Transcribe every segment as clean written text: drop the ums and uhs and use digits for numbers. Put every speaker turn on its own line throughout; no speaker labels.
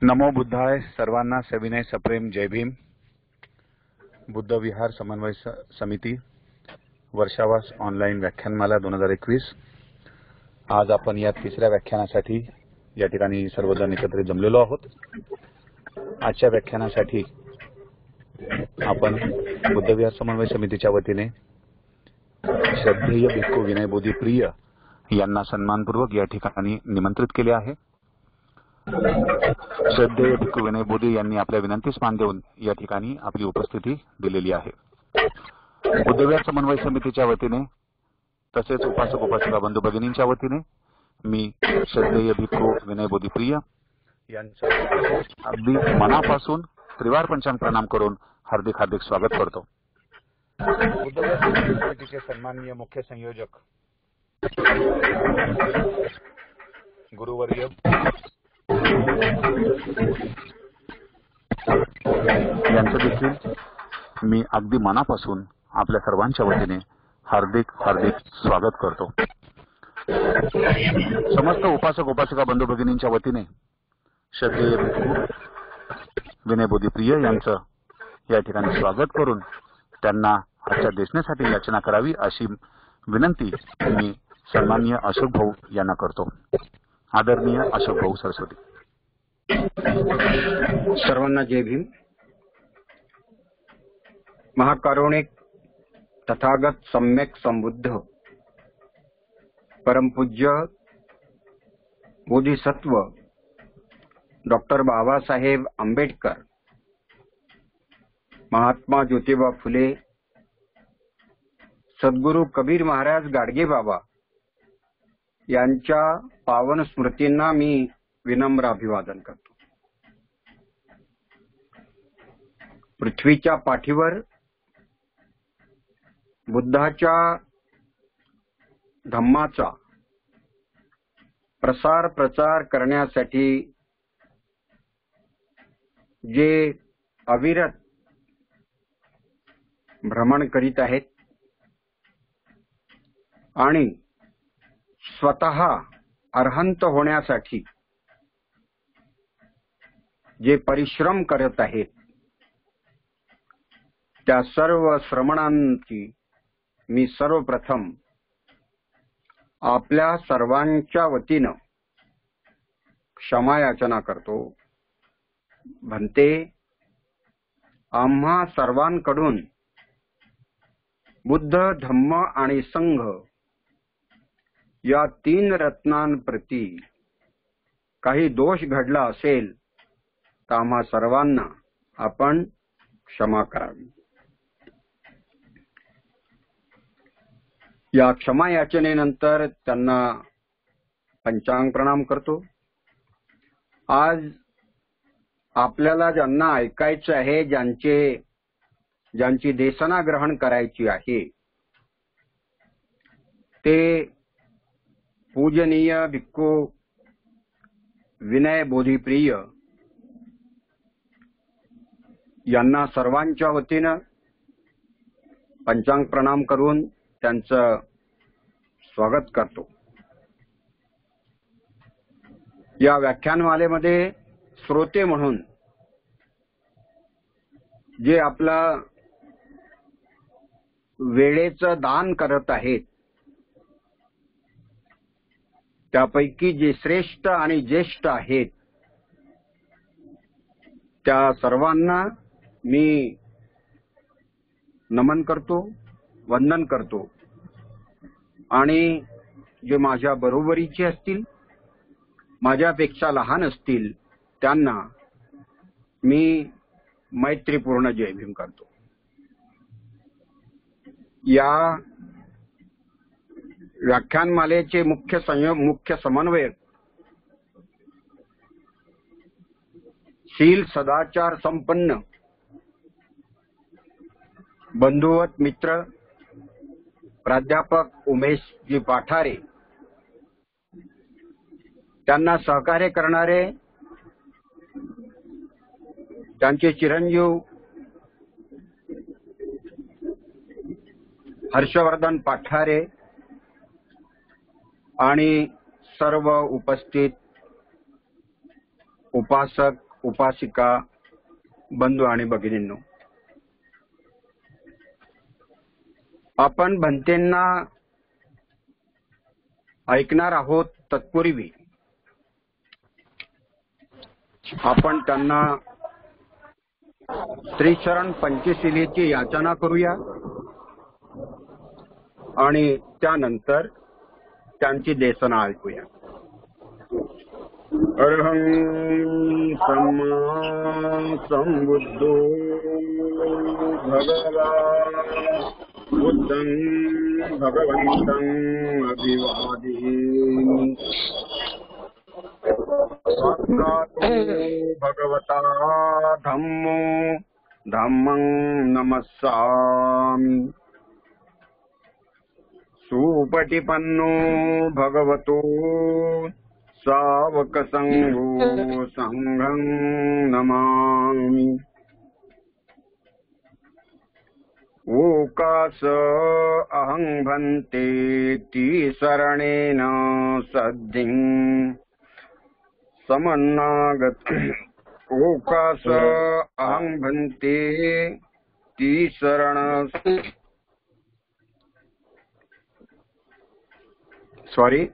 नमो बुद्धाय. सर्वांना सविनय सप्रेम जय भीम. बुद्ध विहार समन्वय समिती वर्षावास ऑनलाईन व्याख्यानमाला 2021. आज आपण या तिसऱ्या व्याख्यानासाठी या ठिकाणी सर्वजण एकत्रित जमलेलो आहोत. आजच्या व्याख्यानासाठी आपण बुद्ध विहार समन्वय समितीच्या वतीने श्रद्धेय भिक्खू विनय बोधी प्रिय यांना सन्मानपूर्वक या ठिकाणी निमंत्रित केले आहे. श्रद्धेय भिक्खू विनय बोधी यांनी आपल्या विनंतीस मान देऊन या ठिकाणी आपली उपस्थिती दिलेली आहे. बुद्ध विहार समन्वय समितीच्या वतीने तसेच उपासक उपासिका बंधू भगिनींच्या वतीने मी श्रद्धेय भिक्खू विनय बोधी प्रिय यांचं अगदी मनापासून त्रिवार पंचांग प्रणाम करून हार्दिक हार्दिक स्वागत करतो. बुद्ध विहार समन्वय समितीचे सन्माननीय मुख्य संयोजक गुरुवर्य यांचं देखील मी अगदी मनापासून आपल्या सर्वांच्या वतीने हार्दिक हार्दिक स्वागत करतो. समस्त उपासक उपासिका बंधू भगिनींच्या वतीने श्रद्धेय भिक्खू विनय बोधी प्रिय यांचं या ठिकाणी स्वागत करून त्यांना आजच्या देशनेसाठी याचना करावी अशी विनंती मी सन्माननीय अशोक भाऊ यांना करतो. आदरणीय अशोक भाऊ सरस्वती.
सर्वांना जय भीम. महाकारुणिक तथागत सम्यक संबुद्ध परमपूज्य बोधिसत्व डॉक्टर बाबासाहेब आंबेडकर, महात्मा ज्योतिबा फुले, सद्गुरू कबीर महाराज गाडगे बाबा यांच्या पावन स्मृतींना मी विनम्र अभिवादन करतो. पृथ्वीच्या पाठीवर बुद्धाच्या धम्माचा प्रसार प्रचार करण्यासाठी जे अविरत भ्रमण करीत आहेत आणि स्वतः अरहंत होण्यासाठी जे परिश्रम करत आहेत त्या सर्व श्रमणांची मी सर्वप्रथम आपल्या सर्वांच्या वतीनं क्षमायाचना करतो. म्हणते आम्हा सर्वांकडून बुद्ध धम्म आणि संघ या तीन रत्नांप्रती काही दोष घडला असेल तर आम्हा सर्वांना आपण क्षमा करावी. या क्षमा याचनेनंतर त्यांना पंचांग प्रणाम करतो. आज आपल्याला ज्यांना ऐकायचं आहे, ज्यांची देसना ग्रहण करायची आहे, ते पूजनीय भिक्खू विनय बोधी प्रिय यांना सर्वांच्या वतीनं पंचांग प्रणाम करून त्यांचं स्वागत करतो. या व्याख्यानमालेमध्ये श्रोते म्हणून जे आपला वेळेचं दान करत आहेत त्यापैकी जे श्रेष्ठ आणि ज्येष्ठ आहेत त्या सर्वांना मी नमन करतो, वंदन करतो. आणि जे माझ्या बरोबरीचे असतील, माझ्यापेक्षा लहान असतील, त्यांना मी मैत्रीपूर्ण जय भीम करतो. या व्याख्यानमालेचे मुख्य समन्वयक शील सदाचार संपन्न बंधुवत मित्र प्राध्यापक उमेशजी पाठारे, त्यांना सहकार्य करणारे त्यांचे चिरंजीव हर्षवर्धन पाठारे आणि सर्व उपस्थित उपासक उपासिका बंधू आणि भगिनींनो, आपण भंतेंना ऐकणार आहोत. तत्पूर्वी आपण त्यांना श्रीचरण पंचशिलेची याचना करूया आणि त्यानंतर त्यांची देसना ऐकूया. अरहं सम्मा संबुद्धो भगवान् बुद्धं भगवन्तं अभिवादयामि. साक्षातो भगवता धम्मो धम्मं नमस्सामि. सुपटिपन्नो भगवतो सावक संघो संघं नमामि. ओकास अहं भन्ते ती शरणेन सद्धिं समन्नागत. ओकास अहं भन्ते ती शरण सॉरी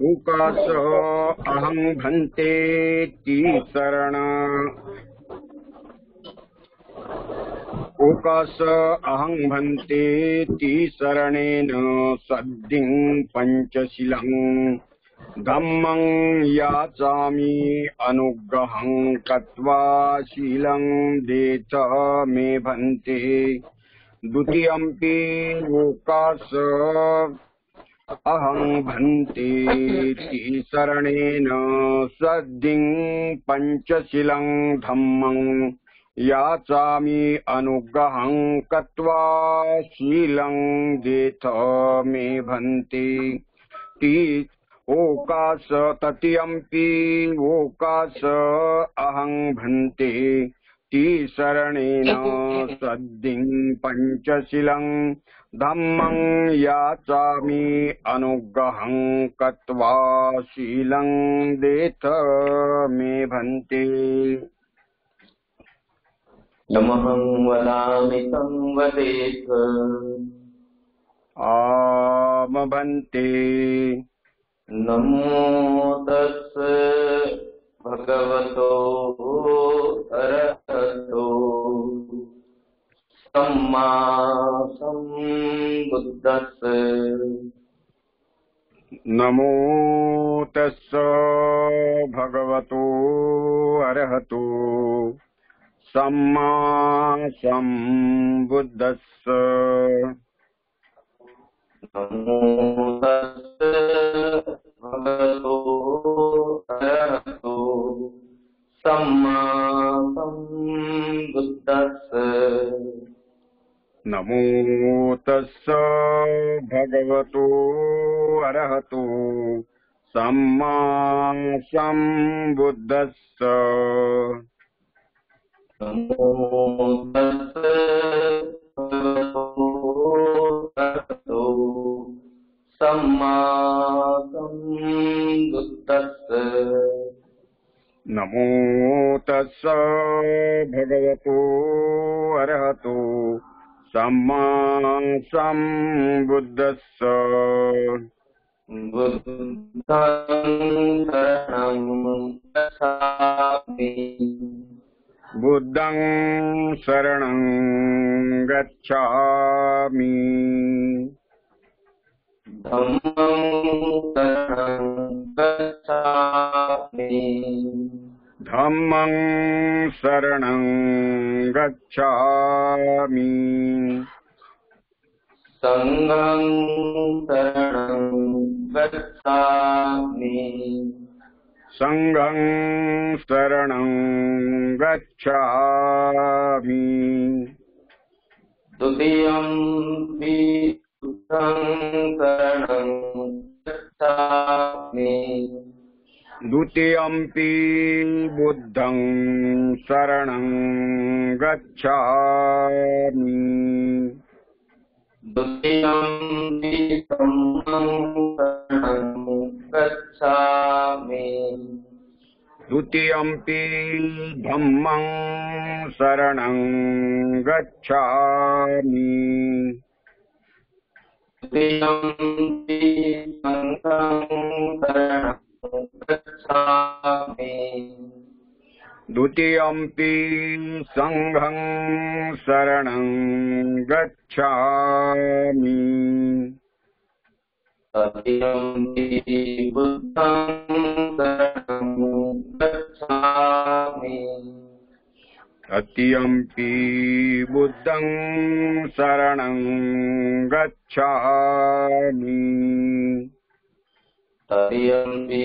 ओकास अहं भन्ते ती शरण. ओकास अहं भन्ते ती शरणेन सद्धिं पंचशीलं धम्मं याचामि अनुग्रहं कत्वा शीलं देथ मे भन्ते. द्वितीयंपि ओकास अहं भन्ते ती शरणेन सद्धिं पंचशीलं धम्मं याचामि अनुग्रहं कत्वा शीलं देथ मे भन्ते. ती ओकास तृतीयंपि ओकास अहं भन्ते ती शरणेन सद्धिं पंचशीलं धम्मं याचामि अनुग्रहं कत्वा शीलं देथ मे भन्ते.
यमहं वदामि संवदेत.
आम भन्ते.
नमो तस्स भगवतो अरहतो सम्मा संबुद्धस्स.
नमो तस्स भगवतो अरहतो सम्मा संबुद्धस्स.
नमो तस्स भगवतो अरहतो सम्मा संबुद्धस्स.
नमो तस्स भगवतो अरहतो सम्मा संबुद्धस्स.
नमो तस्स भगवतो अरहतो सम्मा संबुद्धस्स.
नमो तस्स भगवतो अरहतो सम्मा संबुद्धस्स.
बुद्धं शरणं गच्छामि.
बुद्धं शरणं गच्छामि.
धम्मं शरणं गच्छामि.
संघं शरणं गच्छामि.
द्वितीयंपि बुद्धं शरणं गच्छामि. द्वितीयम्पि बुद्धं शरणं गच्छामि
द्वितीयम्पि धम्मं शरणं गच्छामि
द्वितीयम्पि धम्मं शरणं गच्छामि
द्वितीयम्पि संघं शरणं गच्छामि
द्वितीयम्पि संघं शरणं गच्छामि
तृतीयम्पि बुद्धं शरणं गच्छामि
तृतीयम्पि बुद्धं शरणं गच्छामि
तृतीयम्पि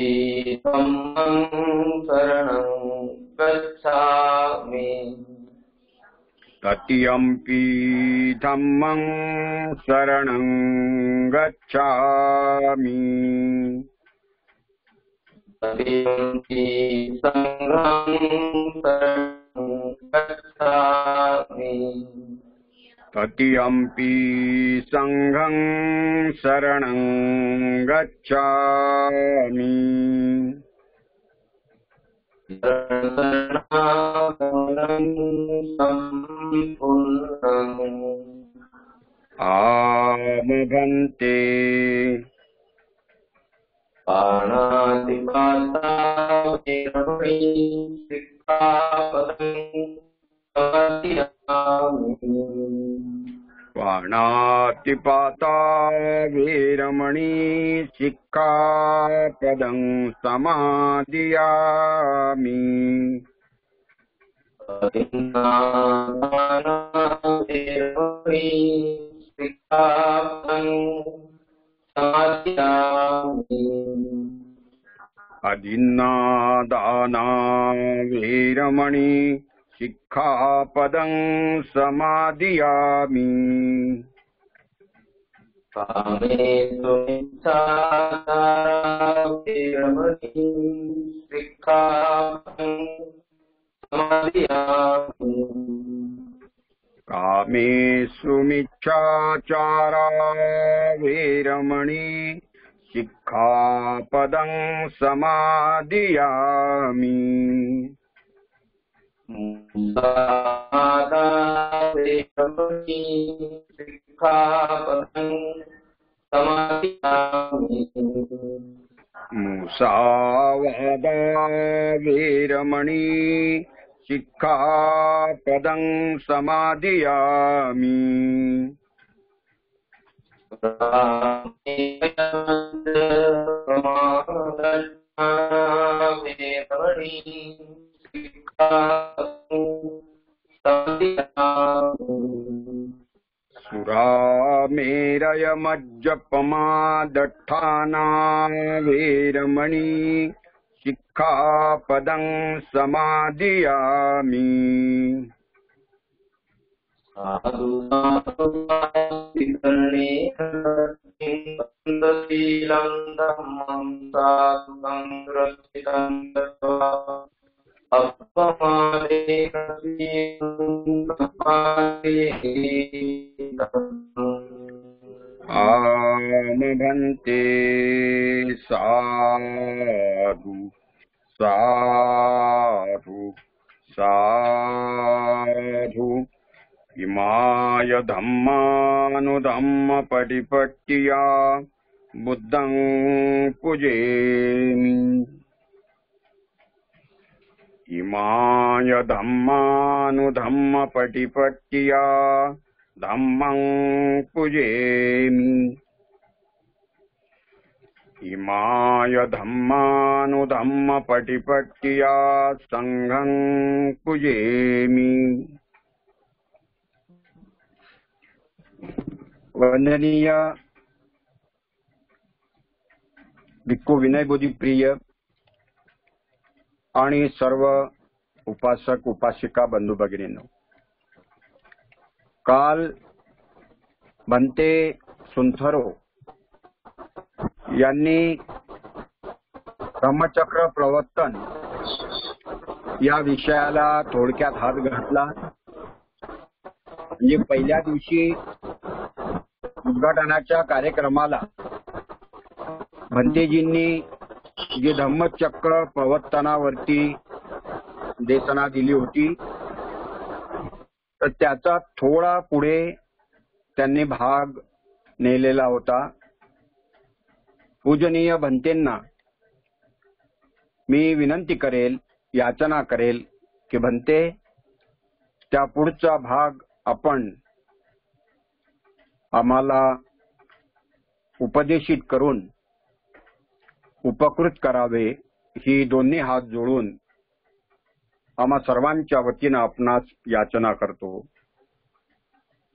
धम्मं शरणं गच्छामि
तृतीयम्पि धम्मं शरणं गच्छामि
तृतीयम्पि संघं शरणं गच्छामि
तृतीयम्पि संघं शरणं गच्छामि
शरणागमनं सम्पूर्णम्
आमभन्ते
पाणातिपाता वेरमणि सिक्खापदं समादयामि
पाणातिपाता वीरमणि सिक्खापदं समादियामि
अदिन्नादाना वेरमणि सिक्खापदं समादयामि
अदिन्नादाना वीरमणि सिक्खापदं समादियामि
कामेषु मिथ्याचारा वेरमणि सिक्खापदं समादयामि
कामेषु मिच्छाचारा वीरमणि सिक्खापदं समादियामि
मुसावादा वेरमणि सिक्खापदं समादयामि
मुसावादा वीरमणि सिक्खापदं समादियामि सुरामेरयमज्जपमादट्ठाना वीरमणि सिक्खापदं समादियामि
साधु शीलं धम्मं साधु संरक्षितं दत्त्वा अपमाने
आमभन्ते साधु साधु साधु इमाय धम्मानुधम्मपटिपट्टिया बुद्धं पूजेमि इमाय धम्मानुधम्मपटिपट्टिया धम्मं पूजेमि इमाय धम्मानुधम्मपटिपट्टिया संघं पूजेमि। वंदनीय भिक्खू विनय बोधी प्रिय आणि सर्व उपासक उपासिका बंधू भगिनींनो, काल भंते सुंथरो यांनी
धम्मचक्र प्रवर्तन या विषयाला थोडक्यात हात घातला. म्हणजे पहिल्या दिवशी उद्घाटनाच्या कार्यक्रमाला भंतेजींनी जी धम्मचक्र प्रवर्तनावरती देशना दिली होती तर त्याचा थोडा पुढे त्यांनी भाग नेलेला होता. पूजनीय भंतेंना मी विनंती करेल, याचना करेल की भंते त्या पुढचा भाग आपण आम्हाला उपदेशित करून उपकृत करावे, ही दोन्ही हात जोडून आम्हा सर्वांच्या वतीनं आपणास याचना करतो.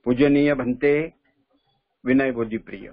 पूजनीय भंते विनय बोधीप्रिय.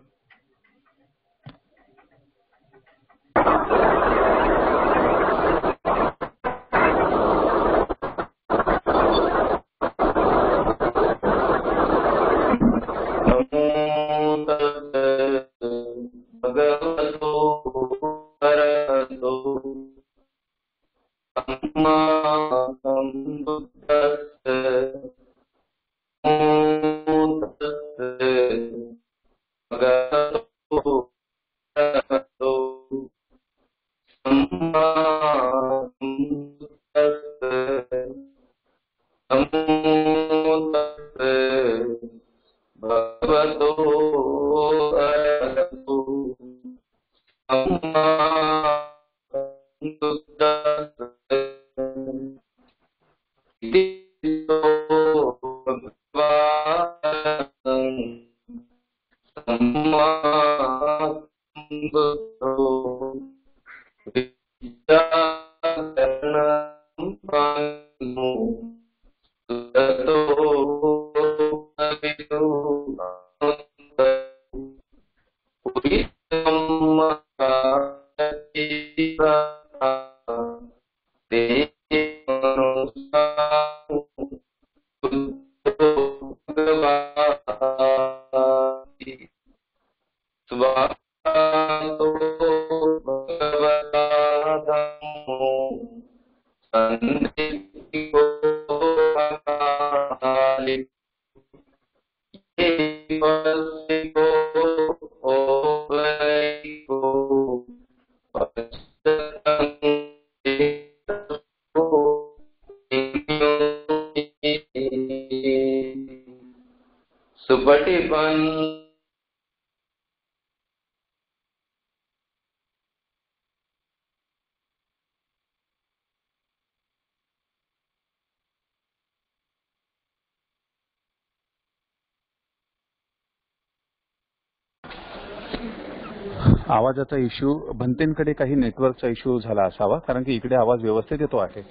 आवाजाचा इश्यू, भंतेंकडे काही नेटवर्कचा इश्यू झाला असावा, कारण की इकडे आवाज व्यवस्थित येतो आहे.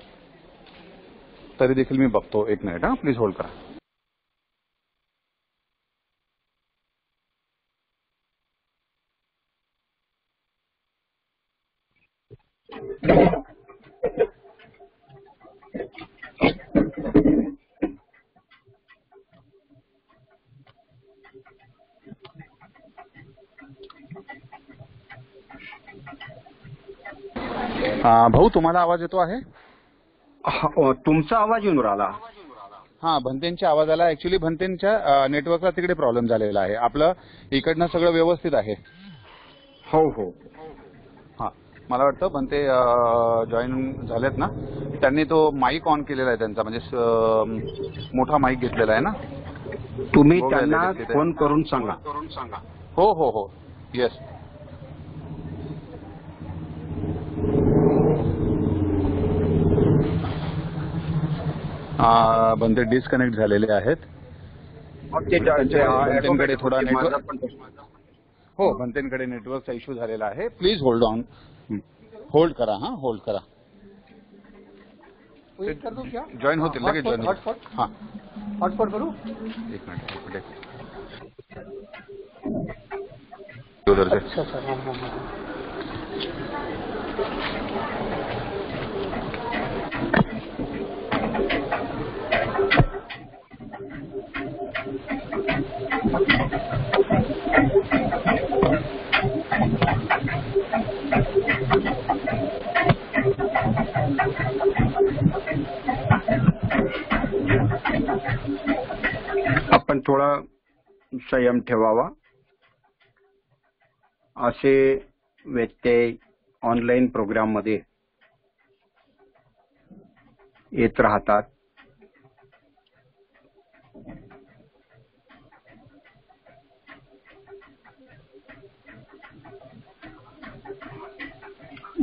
तरी देखील मी बघतो. एक मिनिट हा, प्लीज होल्ड करा. भाऊ, तुम्हाला आवाज येतो आहे?
तुमचा आवाज येऊन राहिला.
हा, भंतेंच्या आवाजाला ऍक्च्युली भंतेंच्या नेटवर्कला तिकडे प्रॉब्लेम झालेला आहे. आपलं इकडनं सगळं व्यवस्थित आहे.
हो हो.
हा, मला वाटतं भंते जॉईन झालेत ना, त्यांनी तो माईक ऑन केलेला आहे त्यांचा, म्हणजे मोठा माईक घेतलेला आहे ना.
तुम्ही त्यांना फोन करून सांगा.
हो हो हो, येस. भंते डिस्कनेक्ट झालेले आहेत. भंतेंकडे थोडा नेटवर्क, हो, भंतेंकडे नेटवर्कचा इश्यू झालेला आहे. प्लीज होल्ड ऑन, होल्ड करा. हा, होल्ड करा. जॉईन होतील, लगेच जॉईन होतील. हा,
हॉटस्पॉट करू.
एक मिनिट. उधर से
आपण थोडा संयम ठेवावा. असे व्यत्यय ऑनलाईन प्रोग्राम मध्ये येत राहतात.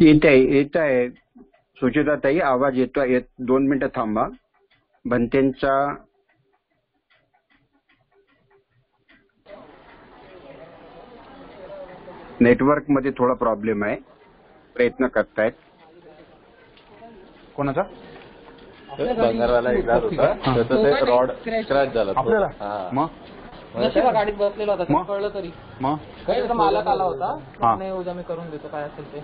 येत आहे सुचिताताई, आवाज येतोय. 2 मिनिटं थांबा. भंतेंचा नेटवर्क मध्ये थोडा प्रॉब्लेम आहे, प्रयत्न करतायत.
कोणाचा?
बंगारवाला एक जात होता, त्याचं ते रॉड स्क्रॅच झाला तो.
आपल्याला
हा.
मग
नशिबा गाडीत बसलेला होता,
मग?
कळलं तरी.
मग
काही त्याचा मालक आला होता,
हा.
नाही उद्या मी करून देतो काय असेल ते.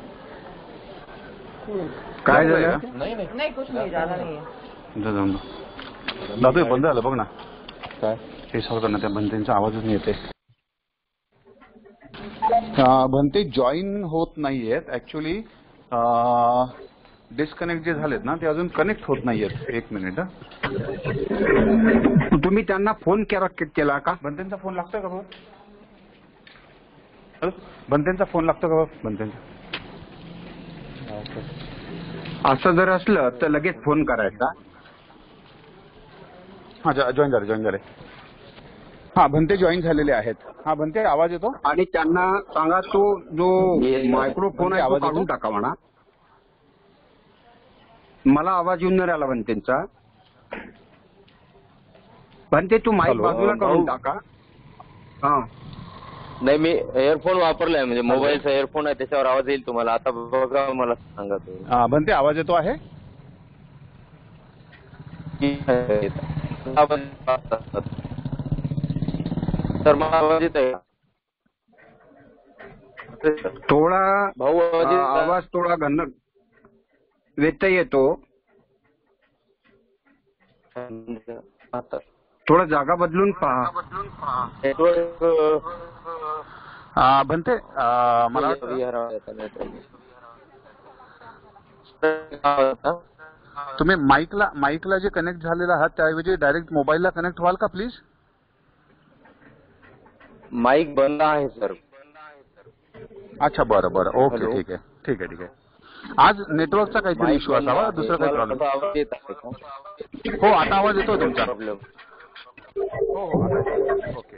काय झालं?
नाही नाही
नाही कुछ नाही झाला नाहीये.
जाऊन दादू हे बंद झालं बघ ना.
काय
हे सगळं ना त्या भंतेंचा आवाजच नाही येते. भंते जॉईन होत नाहीयेत ऍक्च्युली. डिस्कनेक्ट जे झालेत ना ते अजून कनेक्ट होत नाहीयेत. 1 मिनिट.
तुम्ही त्यांना फोन केला का?
भंतेंचा फोन लागतोय का बघ? भंतेंचा फोन लागतो का बघ? भंतेंचा
असं जर असलं तर लगेच फोन करायचा.
हा जॉईन झाले. हा भंते जॉईन झालेले आहेत. हा भंते आवाज येतो?
आणि त्यांना सांगा तो जो मायक्रोफोन आहे तो
आवाज
काढून
येतो?
टाका म्हणा. मला आवाज येऊन नाही राहिला भंतेंचा. भंते तू माईक
हॅलो.
बाजूला करून टाका. हा
नाही, मी एअरफोन वापरलाय, म्हणजे मोबाईलचा एअरफोन आहे, त्याच्यावर आवाज येईल तुम्हाला. आता बघा, मला सांगा तुम्ही.
भंते आवाज येतो आहे?
तर मला आवाज येत आहे.
थोडा
भाऊ आवाज येत आहे?
आवाज थोडा व्यत्यय येतो.
आता
थोडा जागा बदलून पहा.
नेटवर्क
भंते मला वाटतं तुम्ही माईकला जे कनेक्ट झालेला आहात त्याऐवजी डायरेक्ट मोबाईलला कनेक्ट व्हाल का प्लीज?
माईक बंद आहे सर.
अच्छा बरं ओके.
हॅलो.
ठीक आहे. आज नेटवर्कचा काहीतरी इश्यू असावा, दुसरा काही प्रॉब्लेम?
आवाज येत आहे का?
हो आता आवाज येतो तुमचा.
प्रॉब्लेम.
हो ओके.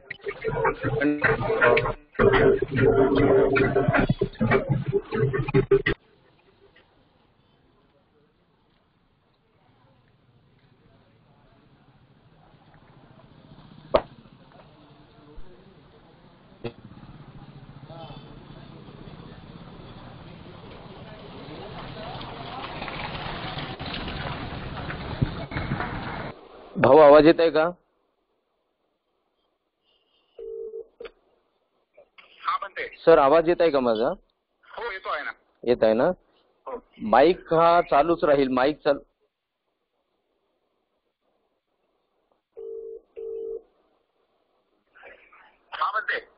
भाऊ आवाज येत आहे का? सर आवाज येत आहे का माझा?
हो येतो आहे ना.
येत आहे ना? माईक हा चालूच राहील. माईक चालू.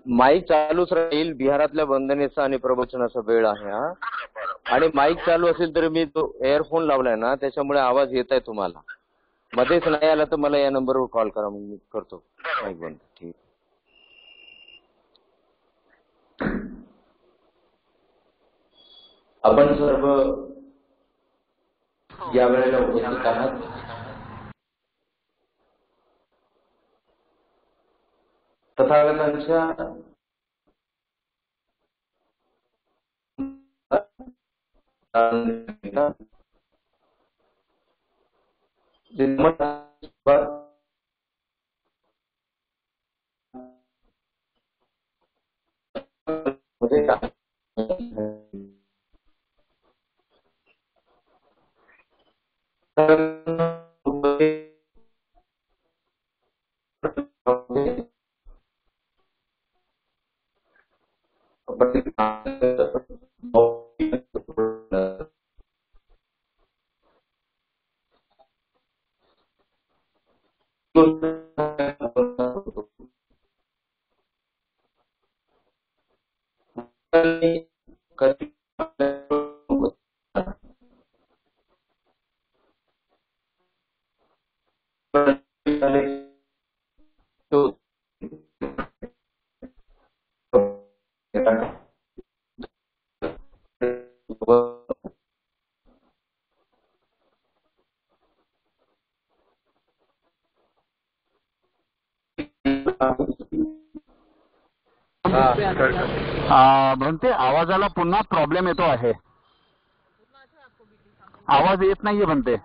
माईक चालूच राहील. बिहारातल्या वंदनेचा आणि प्रवचनाचा वेळ आहे हा. आणि माईक चालू असेल तरी मी तो एअरफोन लावलाय ना, त्याच्यामुळे आवाज येत आहे तुम्हाला. मध्येच नाही आला तर मला या नंबरवर कॉल करा, मग मी करतो माईक बंद. ठीक.
आपण सर्व या वेळेला उपस्थित आहात. तथागतांच्या
तो
म्हणते आवाजाला पुन्हा प्रॉब्लेम येतो आहे. आवाज येत नाहीये म्हणते.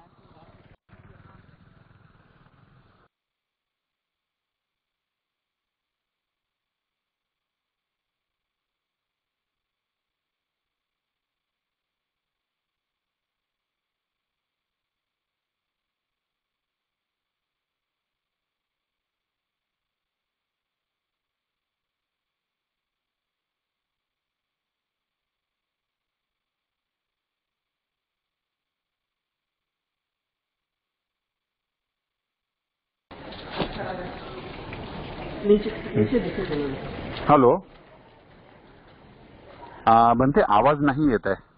हॅलो. म्हणते आवाज नाही येत आहे.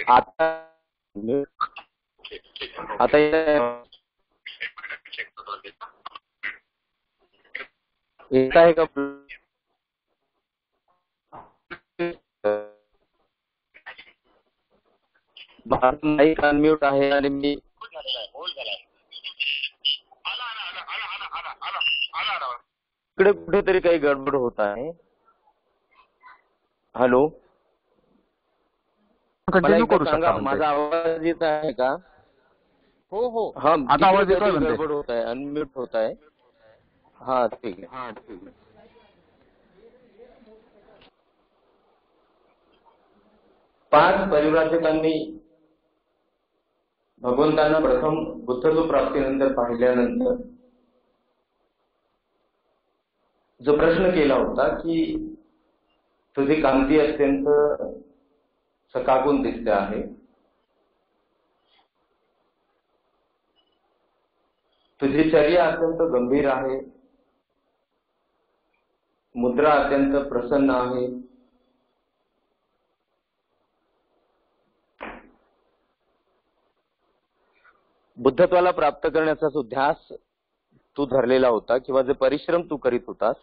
आता आता येत आहे का? माईक अनम्यूट आहे आणि मी इकडे कुठेतरी काही गडबड होत आहे. हॅलो. मला
कंटिन्यू
एकदा
करू
सांगा,
शकता
माझा आवाज येत आहे का?
हो हो.
हा,
आता आवाज येतोय
इकडे
म्हणते.
गडबड होत आहे, अनम्यूट होत आहे. हा ठीक आहे. पाच परिव्राजकांनी भगवंतांना प्रथम बुद्धत्व प्राप्तीनंतर पाहिल्यानंतर जो प्रश्न केला होता की तुझी कांती अत्यंत सकाकून दिसते आहे, तुझी चर्या अत्यंत गंभीर आहे, मुद्रा अत्यंत प्रसन्न आहे, बुद्धत्वाला प्राप्त करण्याचा जो ध्यास तू धरलेला होता किंवा जे परिश्रम तू करीत होतास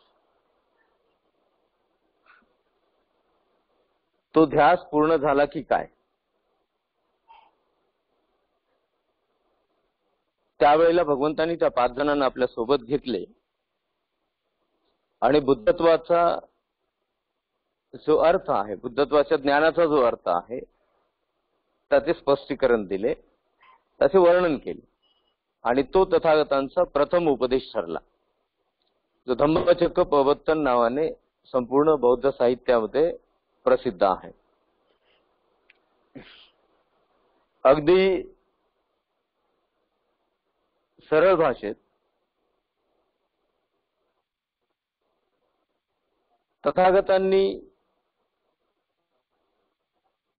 तो ध्यास पूर्ण झाला की काय? त्यावेळेला भगवंतांनी त्या 5 जणांना आपल्या सोबत घेतले आणि बुद्धत्वाचा जो अर्थ आहे, बुद्धत्वाच्या ज्ञानाचा जो अर्थ आहे त्याचे स्पष्टीकरण दिले, त्याचे वर्णन केले आणि तो तथागतांचा प्रथम उपदेश ठरला, जो धम्मचक्र प्रवर्तन नावाने संपूर्ण बौद्ध साहित्यामध्ये प्रसिद्ध आहे. अगदी सरळ भाषेत तथागतांनी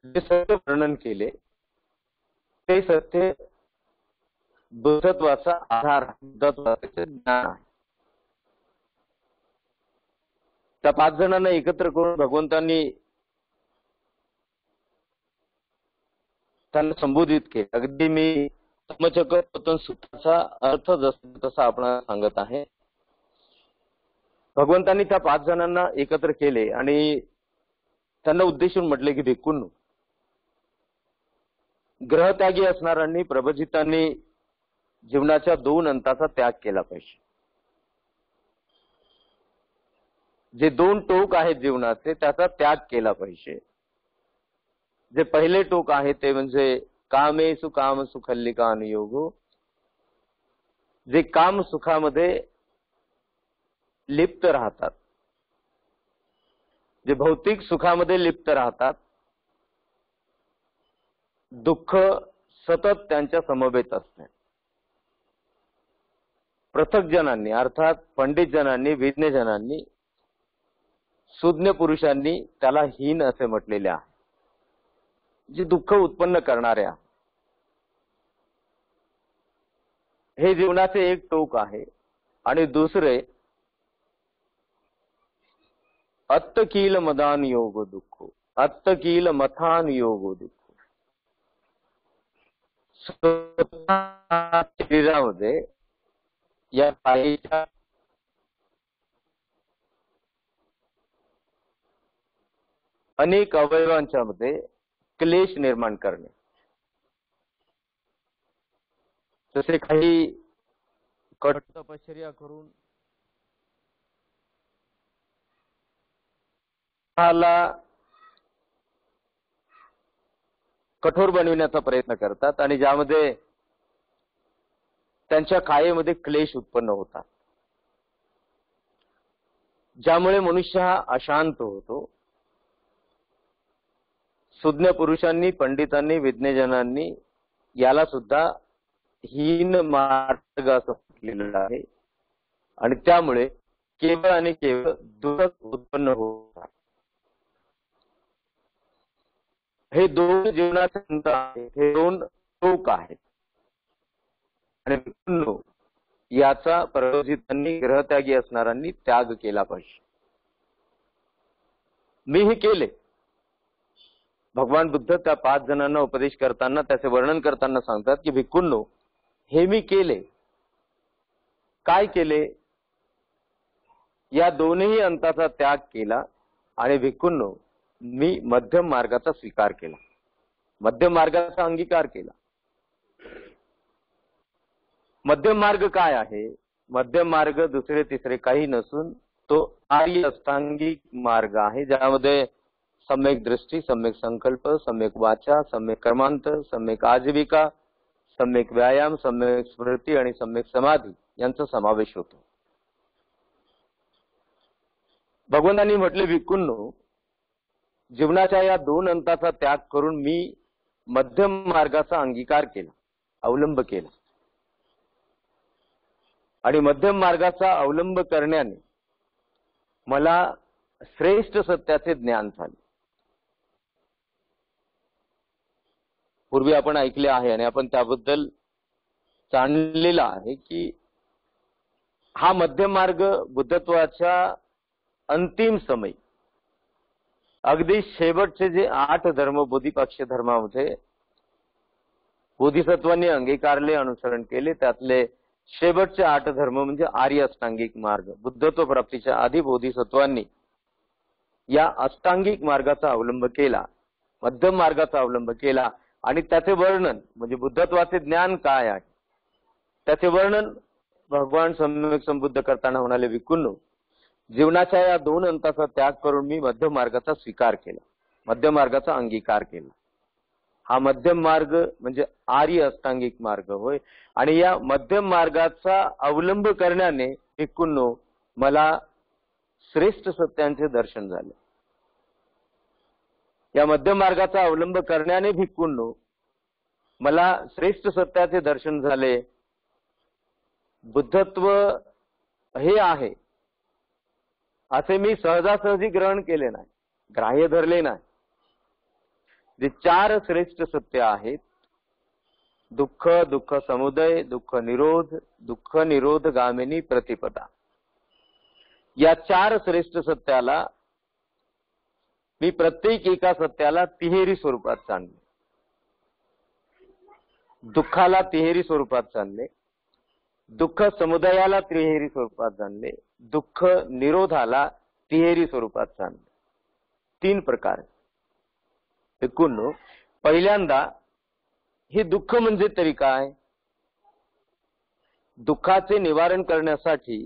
जे सत्य वर्णन केले ते सत्य बुद्धत्वाचा आधार, बुद्धत्वाचे ज्ञान आहे. त्या 5 जणांना एकत्र करून भगवंतांनी त्यांना संबोधित केले. अगदी मी धम्मचक्र प्रवर्तन सूत्राचा अर्थ तसा आपण सांगत आहे. भगवंतांनी त्या 5 जणांना एकत्र केले आणि त्यांना उद्देशून म्हटले की भिक्खूंनो, ग्रहत्यागी असणाऱ्यांनी, प्रभजितांनी जीवनाच्या 2 अंताचा त्याग केला पाहिजे. जे 2 टोक आहेत जीवनाचे त्याचा त्याग केला पाहिजे. जे पहिले टोक आहे ते म्हणजे कामेसु काम सुखल्लिका अनुयोगो, जे काम सुखामध्ये लिप्त राहतात, जे भौतिक सुखामध्ये लिप्त राहतात, दुःख सतत त्यांच्या समवेत असते. पृथकजनांनी अर्थात पंडितजनांनी, विज्ञजनांनी, सुज्ञ पुरुषांनी त्याला हीन असे म्हटलेले आहे, जे दुःख उत्पन्न करणाऱ्या. हे जीवनाचे एक टोक आहे. आणि दुसरे अत्तकील मदान योग दुःख, अत्तकील मथान योग दुःख. शरीरामध्ये या पायीच्या अनेक अवयवांच्या मध्ये क्लेश निर्माण करणे. जसे काही कठोर तपश्चर्या करून कठोर बनविण्याचा प्रयत्न करतात आणि ज्यामध्ये त्यांच्या कायेमध्ये क्लेश उत्पन्न होतात, ज्यामुळे मनुष्य हा अशांत होतो. सुज्ञ पुरुषांनी, पंडितांनी, विज्ञजनांनी याला सुद्धा हीन मार्ग असं म्हटलेलं आहे. आणि त्यामुळे केवळ आणि केवळ दुःख उत्पन्न होतात. हे दोन जीवनाचे अंत आहेत, हे दोन टोक आहेत. आणि याचा प्रयोजितांनी, ग्रहत्यागी असणाऱ्यांनी त्याग केला पाहिजे. मी हे केले. भगवान बुद्ध त्या 5 जणांना उपदेश करताना, त्याचे वर्णन करताना सांगतात की भिक्खूंनो, हे मी केले. काय केले? या दोन्ही अंताचा त्याग केला. आणि भिक्खूंनो, मी मध्यम मार्गाचा स्वीकार केला, मध्यम मार्गाचा अंगीकार केला. मध्यम मार्ग काय आहे? मध्यम मार्ग दुसरे तिसरे काही नसून तो आर्य अष्टांगिक मार्ग आहे, ज्यामध्ये सम्यक दृष्टी, सम्यक संकल्प, सम्यक वाचा, सम्यक कर्मांत, सम्यक आजीविका, सम्यक व्यायाम, सम्यक स्मृती आणि सम्यक समाधी यांचा समावेश होतो. भगवंतांनी म्हटले, भिक्खूंनो, जीवनाच्या या दोन अंताचा त्याग करून मी मध्यम मार्गाचा अंगीकार केला, अवलंब केला. आणि मध्यम मार्गाचा अवलंब करण्याने मला श्रेष्ठ सत्याचे ज्ञान झाले. पूर्वी आपण ऐकले आहे आणि आपण त्याबद्दल जाणलेला आहे की हा मध्यम मार्ग बुद्धत्वाच्या अंतिम समय, अगदी शेवटचे जे 8 धर्म, बोधिपाक्ष धर्मामध्ये बोधिसत्वांनी अंगीकारले, अनुसरण केले, त्यातले शेवटचे 8 धर्म म्हणजे आर्य अष्टांगिक मार्ग. बुद्धत्व प्राप्तीच्या आधी बोधिसत्वांनी या अष्टांगिक मार्गाचा अवलंब केला, मध्यम मार्गाचा अवलंब केला. आणि त्याचे वर्णन म्हणजे बुद्धत्वाचे ज्ञान काय आहे त्याचे वर्णन भगवान सम्यक संबुद्ध करताना म्हणाले, भिक्खूंनो, जीवनाच्या या दोन अंताचा त्याग करून मी मध्यम मार्गाचा स्वीकार केला, मध्यम मार्गाचा अंगीकार केला. हा मध्यम मार्ग म्हणजे आर्य अष्टांगिक मार्ग होय. आणि या मध्यम मार्गाचा अवलंब करण्याने भिक्खूंनो मला श्रेष्ठ सत्यांचे दर्शन झाले. या मध्यम मार्गाचा अवलंब करण्याने भिक्खूंनो मला श्रेष्ठ सत्याचे दर्शन झाले. बुद्धत्व हे आहे असे मी सहजासहजी ग्रहण केले नाही, ग्राह्य धरले नाही. जे 4 श्रेष्ठ सत्य आहेत, दुःख, दुःख समुदय, दुःख निरोध, दुःख निरोध गामिनी प्रतिपदा, या 4 श्रेष्ठ सत्याला मी प्रत्येक एका सत्याला तिहेरी स्वरूपात जाणले. दुःखाला तिहेरी स्वरूपात जाणले, दुःख समुदायाला तिहेरी स्वरूपात जाणले, दुःख निरोधाला तिहेरी स्वरूपात जाणले. 3 प्रकार. भिक्खूंनो, पहिल्यांदा हे दुःख म्हणजे तरी काय? दुःखाचे निवारण करण्यासाठी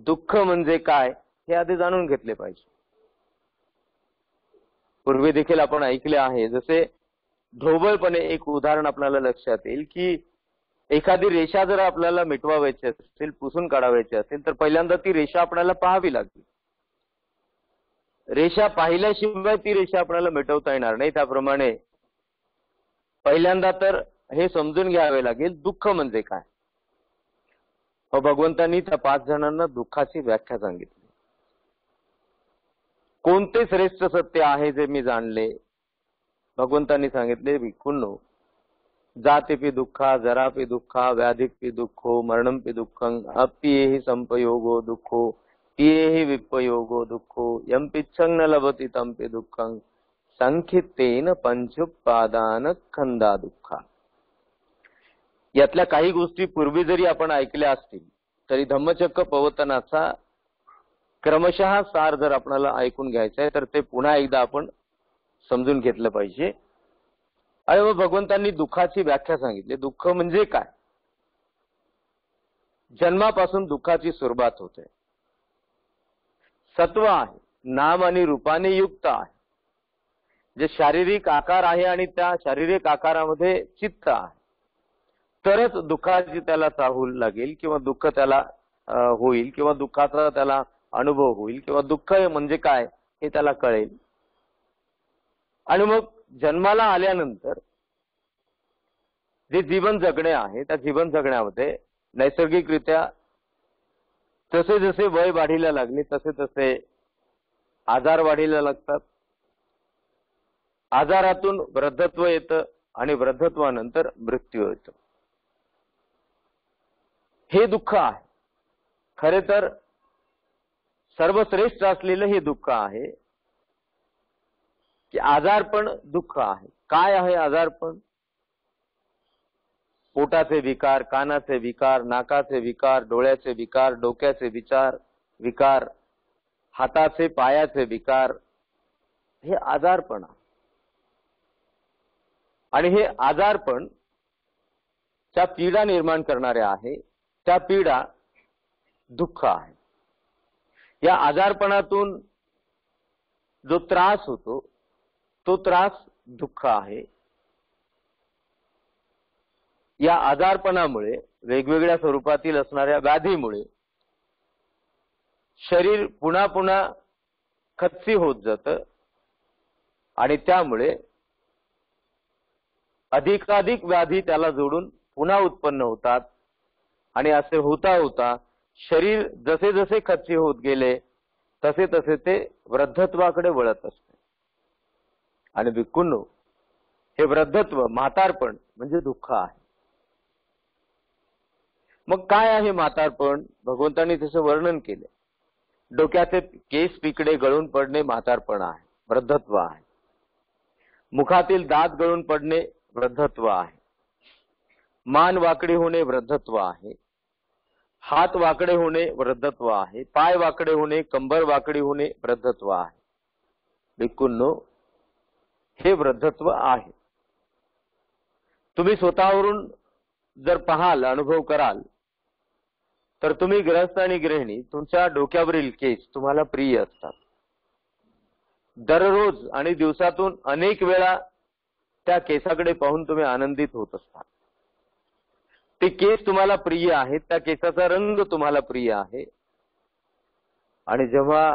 दुःख म्हणजे काय हे आधी जाणून घेतले पाहिजे. पूर्वी देखील आपण ऐकले आहे, जसे ढोबळपणे एक उदाहरण आपल्याला लक्षात येईल की एखादी रेषा जर आपल्याला मिटवायची असेल, पुसून काढायची असेल, तर पहिल्यांदा ती रेषा आपल्याला पाहावी लागते. रेषा पाहिल्याशिवाय ती रेषा आपल्याला मिटवता येणार नाही. त्याप्रमाणे पहिल्यांदा तर हे समजून घ्यावे लागेल दुःख म्हणजे काय. भगवंतांनी त्या 5 जणांना दुःखाची व्याख्या सांगितली. कोणते श्रेष्ठ सत्य आहे जे मी जाणले? भगवंतांनी सांगितले, भिक्खूंनो, जातीपि दुःखा, जरापि दुःखा, व्याधिपि दुःखो, मरणंपि दुःखं, अप्येहि संपयोगो दुःखो, पियेहि विपयोगो दुःखो, यंपिच्छं न लभति तंपि दुःखं, संखित्तेन पंचोपादान खंदा दुःखा. यातल्या काही गोष्टी पूर्वी जरी आपण ऐकल्या असतील तरी धम्मचक्र प्रवर्तनाचा क्रमशः सार जर आपल्याला ऐकून घ्यायचा आहे तर ते पुन्हा एकदा आपण समजून घेतलं पाहिजे. आणि मग भगवंतांनी दुःखाची व्याख्या सांगितली. दुःख म्हणजे काय? जन्मापासून दुःखाची सुरुवात होते. सत्व आहे, नाम आणि रूपाने युक्त आहे, जे शारीरिक आकार आहे आणि त्या शारीरिक आकारामध्ये चित्त आहे, तरच दुःखाची त्याला चाहूल लागेल किंवा दुःख त्याला होईल किंवा दुःखाचा त्याला अनुभव होईल किंवा दुःख म्हणजे काय हे त्याला कळेल. आणि मग जन्माला आल्यानंतर जे जीवन जगणे आहे त्या जीवन जगण्यामध्ये नैसर्गिकरित्या जसे जसे वय वाढीला लागले तसे तसे आजार वाढीला लागतात. आजारातून वृद्धत्व येतं आणि वृद्धत्वानंतर मृत्यू येतो. हे दुःख आहे. खरे तर सर्वश्रेष्ठ असलेलं हे दुःख आहे की आजारपण दुःख आहे. काय आहे आजारपण? पोटाचे विकार, कानाचे विकार, नाकाचे विकार, डोळ्याचे विकार, डोक्याचे विकार, हाताचे पायाचे विकार, हे आजारपण आहे. आणि हे आजारपण त्या पीडा निर्माण करणारे आहे. त्या पीडा दुःख आहे. या आजारपणातून जो त्रास होतो तो त्रास दुःख आहे. या आजारपणामुळे वेगवेगळ्या स्वरूपातील असणाऱ्या व्याधीमुळे शरीर पुन्हा पुन्हा खच्ची होत जातं आणि त्यामुळे अधिकाधिक व्याधी त्याला जोडून पुन्हा उत्पन्न होतात. आणि असे होता होता शरीर जसे जसे खच्ची होत गेले तसे तसे ते वृद्धत्वाकडे वळत असते. आणि भिक्खूंनो, हे वृद्धत्व, म्हातारपण म्हणजे दुःख आहे. मग काय आहे म्हातारपण? भगवंतांनी त्याचं वर्णन केले. डोक्याचे केस पिकडे गळून पडणे म्हातारपण आहे, वृद्धत्व आहे. मुखातील दात गळून पडणे वृद्धत्व आहे. मान वाकडी होणे वृद्धत्व आहे. हात वाकडे होणे वृद्धत्व आहे. पाय वाकडे होणे, कंबर वाकडी होणे वृद्धत्व आहे. भिक्खूंनो, हे वृद्धत्व आहे. तुम्ही स्वतःवरून जर पाहाल, अनुभव कराल तर तुम्ही गृहस्थ आणि गृहिणी तुमच्या डोक्यावरील केस तुम्हाला प्रिय असतात. दररोज आणि दिवसातून अनेक वेळा त्या केसाकडे पाहून तुम्ही आनंदित होत असता. ते केस तुम्हाला प्रिय आहेत, त्या केसाचा रंग तुम्हाला प्रिय आहे. आणि जेव्हा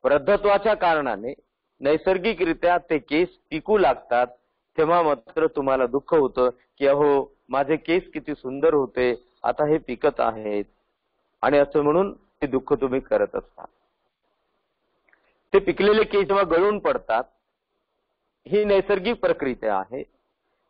वृद्धत्वाच्या कारणाने नैसर्गिकरित्या ते केस पिकू लागतात तेव्हा मात्र तुम्हाला दुःख होतं की अहो, माझे केस किती सुंदर होते, आता हे पिकत आहेत. आणि असं म्हणून ते दुःख तुम्ही करत असता. ते पिकलेले केस जेव्हा गळून पडतात ही नैसर्गिक प्रक्रिया आहे.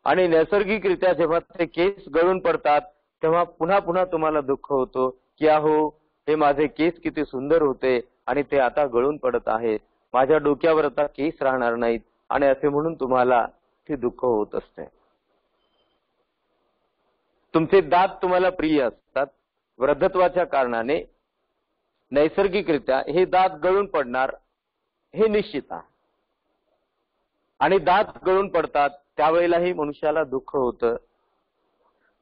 आणि नैसर्गिकरित्या जेव्हा ते केस गळून पडतात तेव्हा पुन्हा पुन्हा तुम्हाला दुःख होतो की अहो, हे माझे केस किती सुंदर होते आणि ते आता गळून पडत आहेत, माझ्या डोक्यावर आता केस राहणार नाहीत. आणि असे म्हणून तुम्हाला ते दुःख होत असते. तुमचे दात तुम्हाला प्रिय असतात. वृद्धत्वाच्या कारणाने नैसर्गिकरित्या हे दात गळून पडणार हे निश्चित आहे. आणि दात गळून पडतात त्यावेळेलाही मनुष्याला दुःख होतं.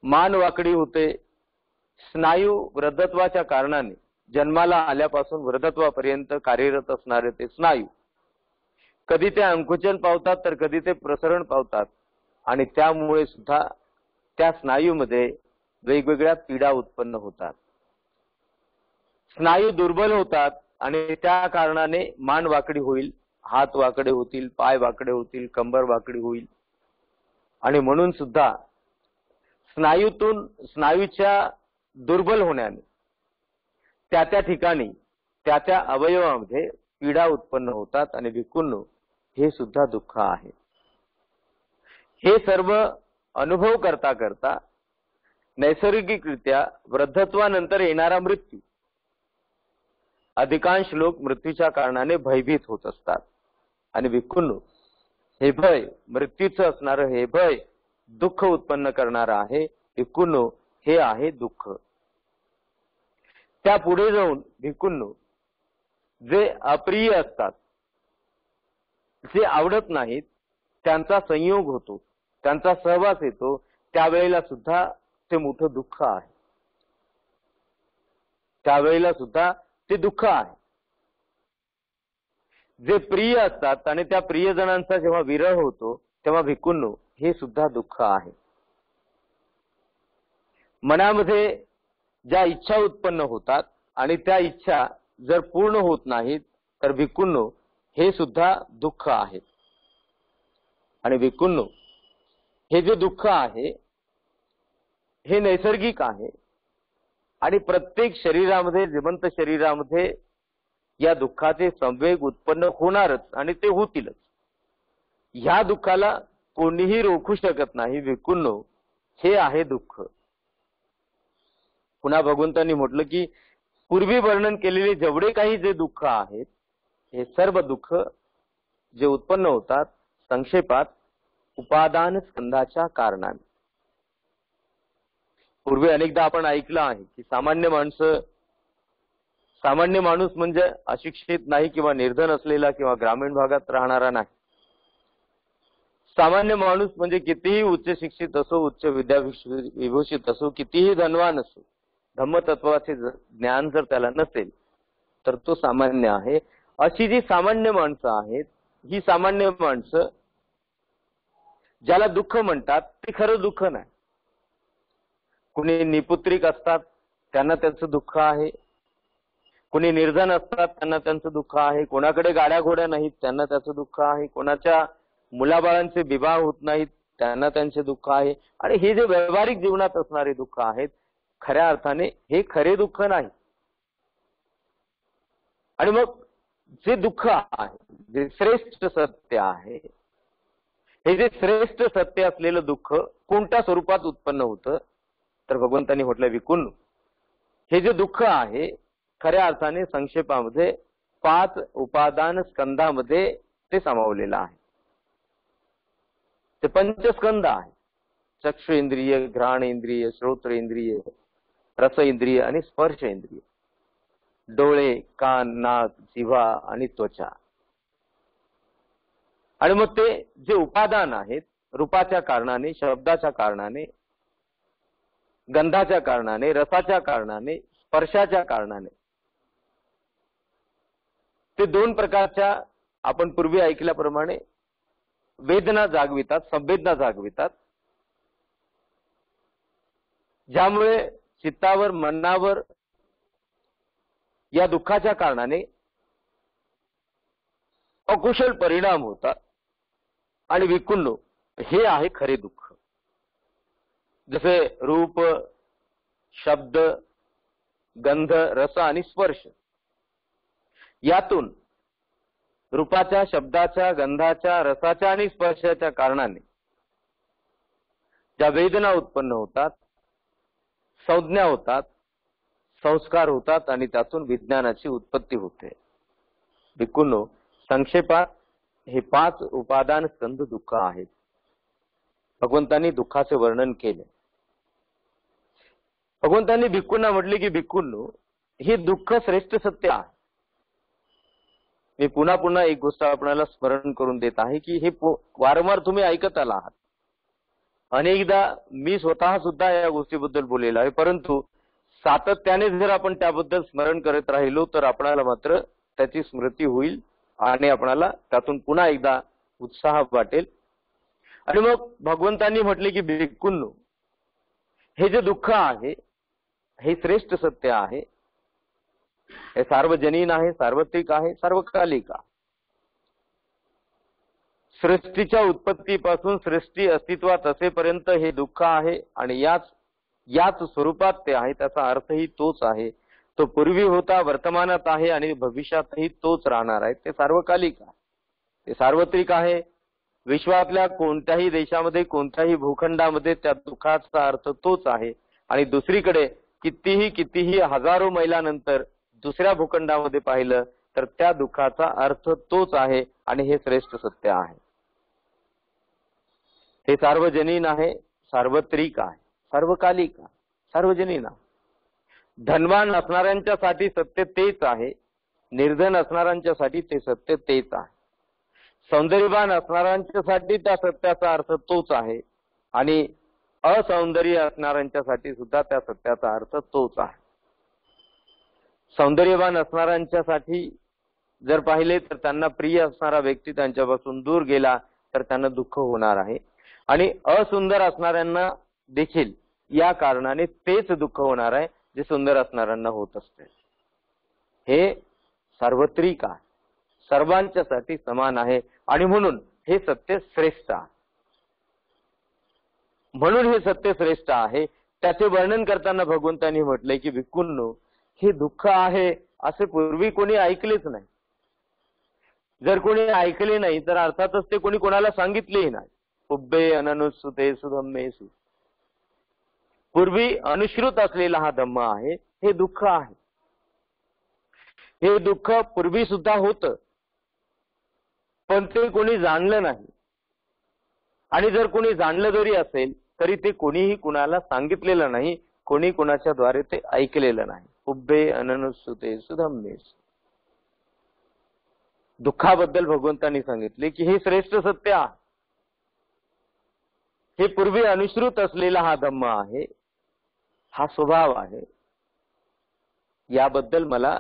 मान वाकडी होते. स्नायू वृद्धत्वाच्या कारणाने जन्माला आल्यापासून वृद्धत्वापर्यंत कार्यरत असणारे ते स्नायू कधी ते अंकुचन पावतात तर कधी ते प्रसरण पावतात. आणि त्यामुळे सुद्धा त्या स्नायूमध्ये वेगवेगळ्या पीडा उत्पन्न होतात. स्नायू दुर्बल होतात आणि त्या कारणाने मान वाकडी होईल, हात वाकडे होतील, पाय वाकडे होतील, कंबर वाकडी होईल. आणि म्हणून सुद्धा स्नायूच्या दुर्बल होण्याने त्या त्या ठिकाणी त्या त्या अवयवामध्ये पीडा उत्पन्न होतात आणि भिक्खूंनो हे सुद्धा दुःख आहे. हे सर्व अनुभव करता करता नैसर्गिकरित्या वृद्धत्वानंतर येणारा मृत्यू, अधिकांश लोक मृत्यूच्या कारणाने भयभीत होत असतात. आणि भिक्खूंनो हे भय, मृत्यूचं असणारं हे भय दुःख उत्पन्न करणारं आहे. भिक्खूंनो हे आहे दुःख. त्या पुढे जाऊन भिक्खूंनो जे अप्रिय असतात, जे आवडत नाहीत, त्यांचा संयोग होतो, त्यांचा सहवास येतो, त्यावेळेला सुद्धा ते मोठं दुःख आहे. त्यावेळेला सुद्धा ते दुःख आहे. जे प्रिय असतात आणि त्या प्रियजनांचा जेव्हा विरह होतो तेव्हा भिक्खूंनो हे सुद्धा दुःख आहे. मनामध्ये ज्या इच्छा उत्पन्न होतात आणि त्या इच्छा जर पूर्ण होत नाहीत तर भिक्खूंनो हे सुद्धा दुःख आहे. आणि भिक्खूंनो हे जे दुःख आहे हे नैसर्गिक आहे आणि प्रत्येक शरीरामध्ये, जिवंत शरीरामध्ये या दुःखाचे संवेग उत्पन्न होणारच आणि ते होतीलच. ह्या दुःखाला कोणीही रोखू शकत नाही. भिक्खूंनो हे आहे दुःख. पुन्हा भगवंतांनी म्हटलं की पूर्वी वर्णन केलेले जेवढे काही जे दुःख आहेत हे सर्व दुःख जे उत्पन्न होतात संक्षेपात उपादान स्कंधाच्या कारणाने. पूर्वी अनेकदा आपण ऐकलं आहे की सामान्य माणूस म्हणजे अशिक्षित नाही किंवा निर्धन असलेला किंवा ग्रामीण भागात राहणारा नाही. सामान्य माणूस म्हणजे कितीही उच्च शिक्षित असो, उच्च विद्याविभूषित असो, कितीही धनवान असो, धम्मतत्वाचे ज्ञान जर त्याला नसेल तर तो सामान्य आहे. अशी जी सामान्य माणसं आहेत, ही सामान्य माणसं ज्याला दुःख म्हणतात ते खरं दुःख नाही. कुणी निपुत्रिक असतात त्यांना त्यांचं दुःख आहे, कुणी निर्धन असतात त्यांना त्यांचं दुःख आहे, कोणाकडे गाड्या घोड्या नाहीत त्यांना त्याचं दुःख आहे, कोणाच्या मुलाबाळांचे विवाह होत नाहीत त्यांना त्यांचे दुःख आहे. आणि हे जे व्यावहारिक जीवनात असणारे दुःख आहेत खऱ्या अर्थाने हे खरे दुःख नाही. आणि मग जे दुःख आहे, जे श्रेष्ठ सत्य आहे, हे जे श्रेष्ठ सत्य असलेलं दुःख कोणत्या स्वरूपात उत्पन्न होतं तर भगवंतांनी म्हटलं भिक्खूंनो हे जे दुःख आहे खऱ्या अर्थाने संक्षेपामध्ये 5 उपादान स्कंधामध्ये ते सामावलेलं आहे. ते पंचस्कंध आहे. चक्षु इंद्रिय, घ्राण इंद्रिय, श्रोत्र इंद्रिय, रस इंद्रिय आणि स्पर्श इंद्रिय, डोळे, कान, नाक, जिव्हा आणि त्वचा. आणि मग ते जे उपादान आहेत रूपाच्या कारणाने, शब्दाच्या कारणाने, गंधाच्या कारणाने, रसाच्या कारणाने, स्पर्शाच्या कारणाने ते 2 प्रकारच्या आपण पूर्वी ऐकल्याप्रमाणे वेदना जागवितात, संवेदना जागवितात, ज्यामुळे चित्तावर, मनावर या दुःखाच्या कारणाने अकुशल परिणाम होतात. आणि भिक्खूंनो हे आहे खरे दुःख. जसे रूप, शब्द, गंध, रस आणि स्पर्श यातून रूपाच्या, शब्दाच्या, गंधाच्या, रसाच्या आणि स्पर्शाच्या कारणाने ज्या वेदना उत्पन्न होतात, संज्ञा होतात, संस्कार होतात आणि त्यातून विज्ञानाची उत्पत्ती होते. भिक्खूंनो संक्षेपात हे 5 उपादान स्कंध दुःख आहेत. भगवंतांनी दुःखाचे वर्णन केले. भगवंतांनी भिक्खूंना म्हटले की भिक्खूंनो हे दुःख श्रेष्ठ सत्य आहे. मी पुन्हा पुन्हा एक गोष्ट आपल्याला स्मरण करून देत आहे की हे वारंवार तुम्ही ऐकत आला आहात. अनेकदा मी स्वतः सुद्धा या गोष्टीबद्दल बोललेलो आहे, परंतु सातत्याने जर आपण त्याबद्दल स्मरण करत राहिलो तर आपल्याला मात्र त्याची स्मृती होईल आणि आपल्याला त्यातून पुन्हा एकदा उत्साह वाटेल. आणि मग भगवंतांनी म्हटले की भिक्खूंनो हे जे दुःख आहे हे श्रेष्ठ सत्य आहे, हे सार्वजनीन आहे, सार्वत्रिक आहे, सार्वकालिक आहे. सृष्टीच्या उत्पत्तीपासून सृष्टी अस्तित्वात असेपर्यंत हे दुःख आहे आणि याच याच स्वरूपात ते आहे, त्याचा अर्थही तोच आहे. तो पूर्वी होता, वर्तमानात आहे आणि भविष्यातही तोच राहणार आहे. ते सार्वकालिक आहे, ते सार्वत्रिक आहे. विश्वातल्या कोणत्याही देशामध्ये, कोणत्याही भूखंडामध्ये त्या दुःखाचा अर्थ तोच आहे. आणि दुसरीकडे कितीही हजारो मैलानंतर दुसऱ्या भूखंडामध्ये पाहिलं तर त्या दुःखाचा अर्थ तोच आहे आणि हे श्रेष्ठ सत्य आहे. हे सार्वजनीन आहे, सार्वत्रिक आहे, सार्वकालिक आहे, सार्वजनीन आहे. धनवान असणाऱ्यांच्यासाठी सत्य तेच आहे, निर्धन असणाऱ्यांच्यासाठी ते सत्य तेच आहे. सौंदर्यवान असणाऱ्यांच्यासाठी त्या सत्याचा अर्थ तोच आहे आणि असौंदर्य असणाऱ्यांच्यासाठी सुद्धा त्या सत्याचा अर्थ तोच आहे. सौंदर्यवान असणाऱ्यांच्यासाठी जर पाहिले तर त्यांना प्रिय असणारा व्यक्ती त्यांच्यापासून दूर गेला तर त्यांना दुःख होणार आहे आणि असुंदर असणाऱ्यांना देखील या कारणाने तेच दुःख होणार आहे जे सुंदर असणाऱ्यांना होत असते. हे सार्वत्रिक आहे, सर्वांच्यासाठी समान आहे आणि म्हणून हे सत्य श्रेष्ठ आहे. म्हणून हे सत्य श्रेष्ठ आहे. त्याचे वर्णन करताना भगवंतांनी म्हटलंय की भिक्खूंनो, हे दुःख आहे असे पूर्वी कोणी ऐकलेच नाही. जर कोणी ऐकले नाही तर अर्थातच ते कोणी कोणाला सांगितलेही नाही. उब्बे अननुसुतेषु धम्मेषु, पूर्वी अनुश्रुत असलेला हा धम्म आहे, हे दुःख आहे. हे दुःख पूर्वी सुद्धा होतं पण ते कोणी जाणलं नाही आणि जर कोणी जाणलं जरी असेल तरी ते कोणीही कुणाला सांगितलेलं नाही, कोणी कुणाच्या द्वारे ते ऐकलेलं नाही. उब्बे अननुसुतेषु धम्मेषु, दुःखाबद्दल भगवंतांनी सांगितले की हे श्रेष्ठ सत्य आहे. हे पूर्वी अनुश्रुत असलेला हा धम्म आहे, हा स्वभाव आहे. याबद्दल मला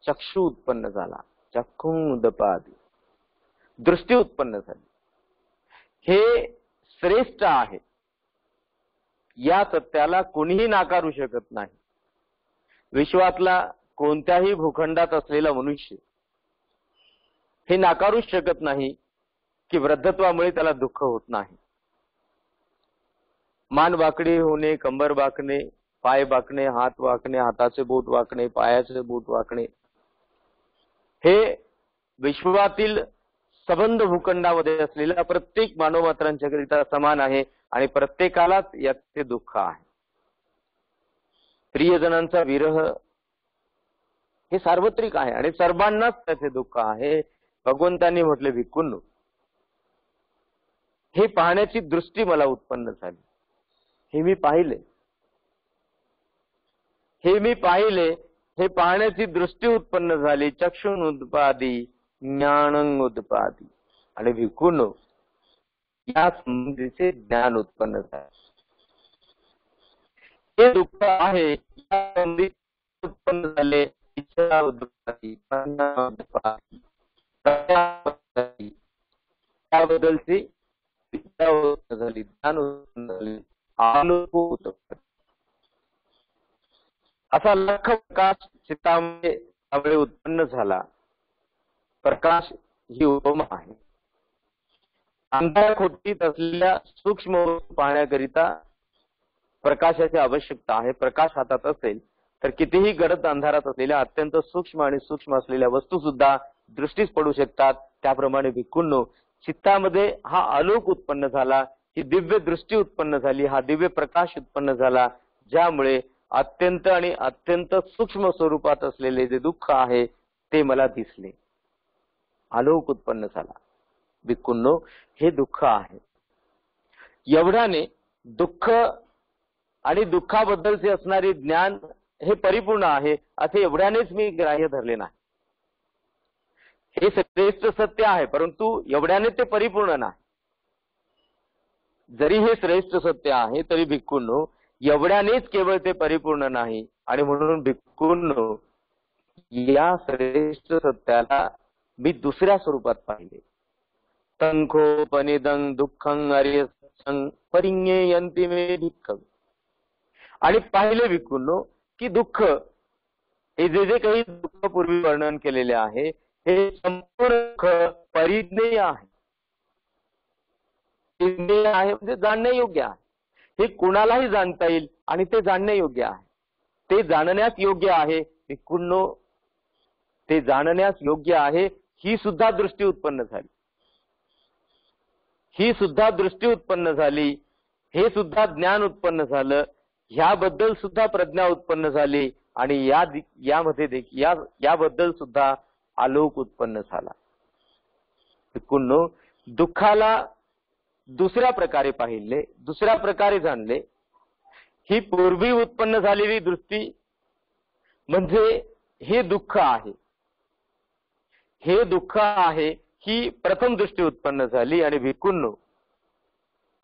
चक्षु उत्पन्न झाला, चक्षुमुदपादी, दृष्टी उत्पन्न झाली. हे श्रेष्ठ आहे, या सत्याला कोणीही नाकारू शकत नाही. विश्वातला कोणत्याही भूखंडात असलेला मनुष्य हे नाकारूच शकत नाही की वृद्धत्वामुळे त्याला दुःख होत नाही. मान वाकडी होणे, कंबर वाकणे, पाय वाकणे, हात वाकणे, हाताचे बोट वाकणे, पायाचे बोट वाकणे, हे विश्वातील सबंध भूखंडामध्ये असलेल्या प्रत्येक मानवमात्रांच्या करिता समान आहे आणि प्रत्येकालाच याचे दुःख आहे. प्रियजनांचा विरह हे सार्वत्रिक आहे आणि सर्वांनाच त्याचे दुःख आहे. भगवंतांनी म्हटले भिक्खूंनो, हे पाहण्याची दृष्टी मला उत्पन्न झाली. हे मी पाहिले, हे मी पाहिले, हे पाहण्याची दृष्टी उत्पन्न झाली. चक्षुनुत्पादी ज्ञानं उत्पादी, आणि भिक्खूंनो, या संबंधीचे ज्ञान उत्पन्न झाले. हे दुःख आहे, या संबंधी उत्पन्न झाले. इच्छा उत्पादी, त्याबद्दलची इच्छा उत्पन्न झाली, ज्ञान उत्पन्न झाले, अनुभूत असा लख प्रकाश चित्तामध्ये त्यावेळी उत्पन्न झाला. प्रकाश ही उपमा आहे. अंधार खोटीत असलेल्या सूक्ष्म वस्तू पाहण्याकरिता प्रकाशाची आवश्यकता आहे. प्रकाश हातात असेल तर कितीही गडद अंधारात असलेल्या अत्यंत सूक्ष्म आणि सूक्ष्म असलेल्या वस्तू सुद्धा दृष्टीस पडू शकतात. त्याप्रमाणे भिक्खूंनो, चित्तामध्ये हा आलोक उत्पन्न झाला, ही दिव्य दृष्टी उत्पन्न झाली, हा दिव्य प्रकाश उत्पन्न झाला, ज्यामुळे अत्यंत आणि अत्यंत सूक्ष्म स्वरूपात असलेले जे दुःख आहे ते मला दिसले. आलोक उत्पन्न झाला. भिक्खूंनो, हे दुःख आहे. एवढ्याने दुःख आणि दुःखाबद्दलचे असणारे ज्ञान हे परिपूर्ण आहे असे एवढ्यानेच मी ग्राह्य धरले नाही. हे श्रेष्ठ सत्य आहे, परंतु एवढ्याने ते परिपूर्ण नाही. जरी हे श्रेष्ठ सत्य आहे तरी भिक्खूंनो, एवढ्यानेच केवळ ते परिपूर्ण नाही. आणि म्हणून भिक्खूंनो, या श्रेष्ठ सत्याला मी दुसऱ्या स्वरूपात पाहिले. तंखोपनिदं दुःखं अर्यसं परिज्ञेयन्ति मे दुःखं, आणि पाहिले भिक्खूंनो की दुःख हे जे काही दुःख पूर्वी वर्णन केलेले आहे हे संपूर्ण दुःख परिज्ञेय आहे. परिज्ञेय आहे म्हणजे जाणणे योग्य आहे. हे कुणालाही जाणता येईल आणि ते जाणण्यायोग्य आहे. ते जाणण्यास योग्य आहे. भिक्खूंनो, ते जाणण्यास योग्य आहे. ही सुद्धा दृष्टी उत्पन्न झाली. ही सुद्धा दृष्टी उत्पन्न झाली. हे सुद्धा ज्ञान उत्पन्न झालं. ह्याबद्दल सुद्धा प्रज्ञा उत्पन्न झाली आणि याबद्दल सुद्धा आलोक उत्पन्न झाला. भिक्खूंनो, दुःखाला दुसऱ्या प्रकारे पाहिले, दुसऱ्या प्रकारे जाणले. ही पूर्वी उत्पन्न झालेली दृष्टी म्हणजे हे दुःख आहे, हे दुःख आहे, ही प्रथम दृष्टी उत्पन्न झाली. आणि भिक्खूंनो,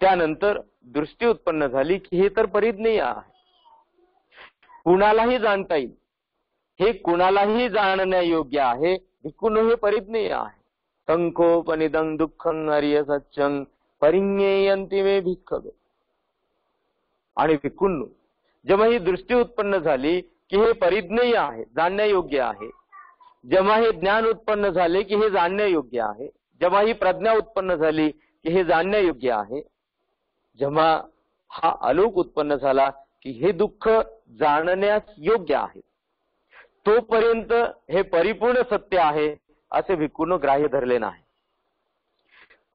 त्यानंतर दृष्टी उत्पन्न झाली की हे तर परिज्ञेय आहे, कुणालाही जाणता येईल, हे कुणालाही जाणण्यायोग्य आहे. भिक्खूंनो, हे परिज्ञेय आहे. संकोपनिदं दुःखं आर्य सत्यं परिज्ञेयन्ति मे भिक्खवे. आणि भिक्खूंनो, जेव्हा ही दृष्टी उत्पन्न झाली की हे परिज्ञेय आहे, जाणण्यायोग्य आहे, जेव्हा हे ज्ञान उत्पन्न झाले की हे जाणण्यायोग्य आहे, जेव्हा ही प्रज्ञा उत्पन्न झाली की हे जाणण्यायोग्य आहे, जेव्हा हा आलोक उत्पन्न झाला की हे दुःख जाणण्यास योग्य आहे, तोपर्यंत हे परिपूर्ण सत्य आहे असे भिक्खूंनो ग्राह्य धरले नाही.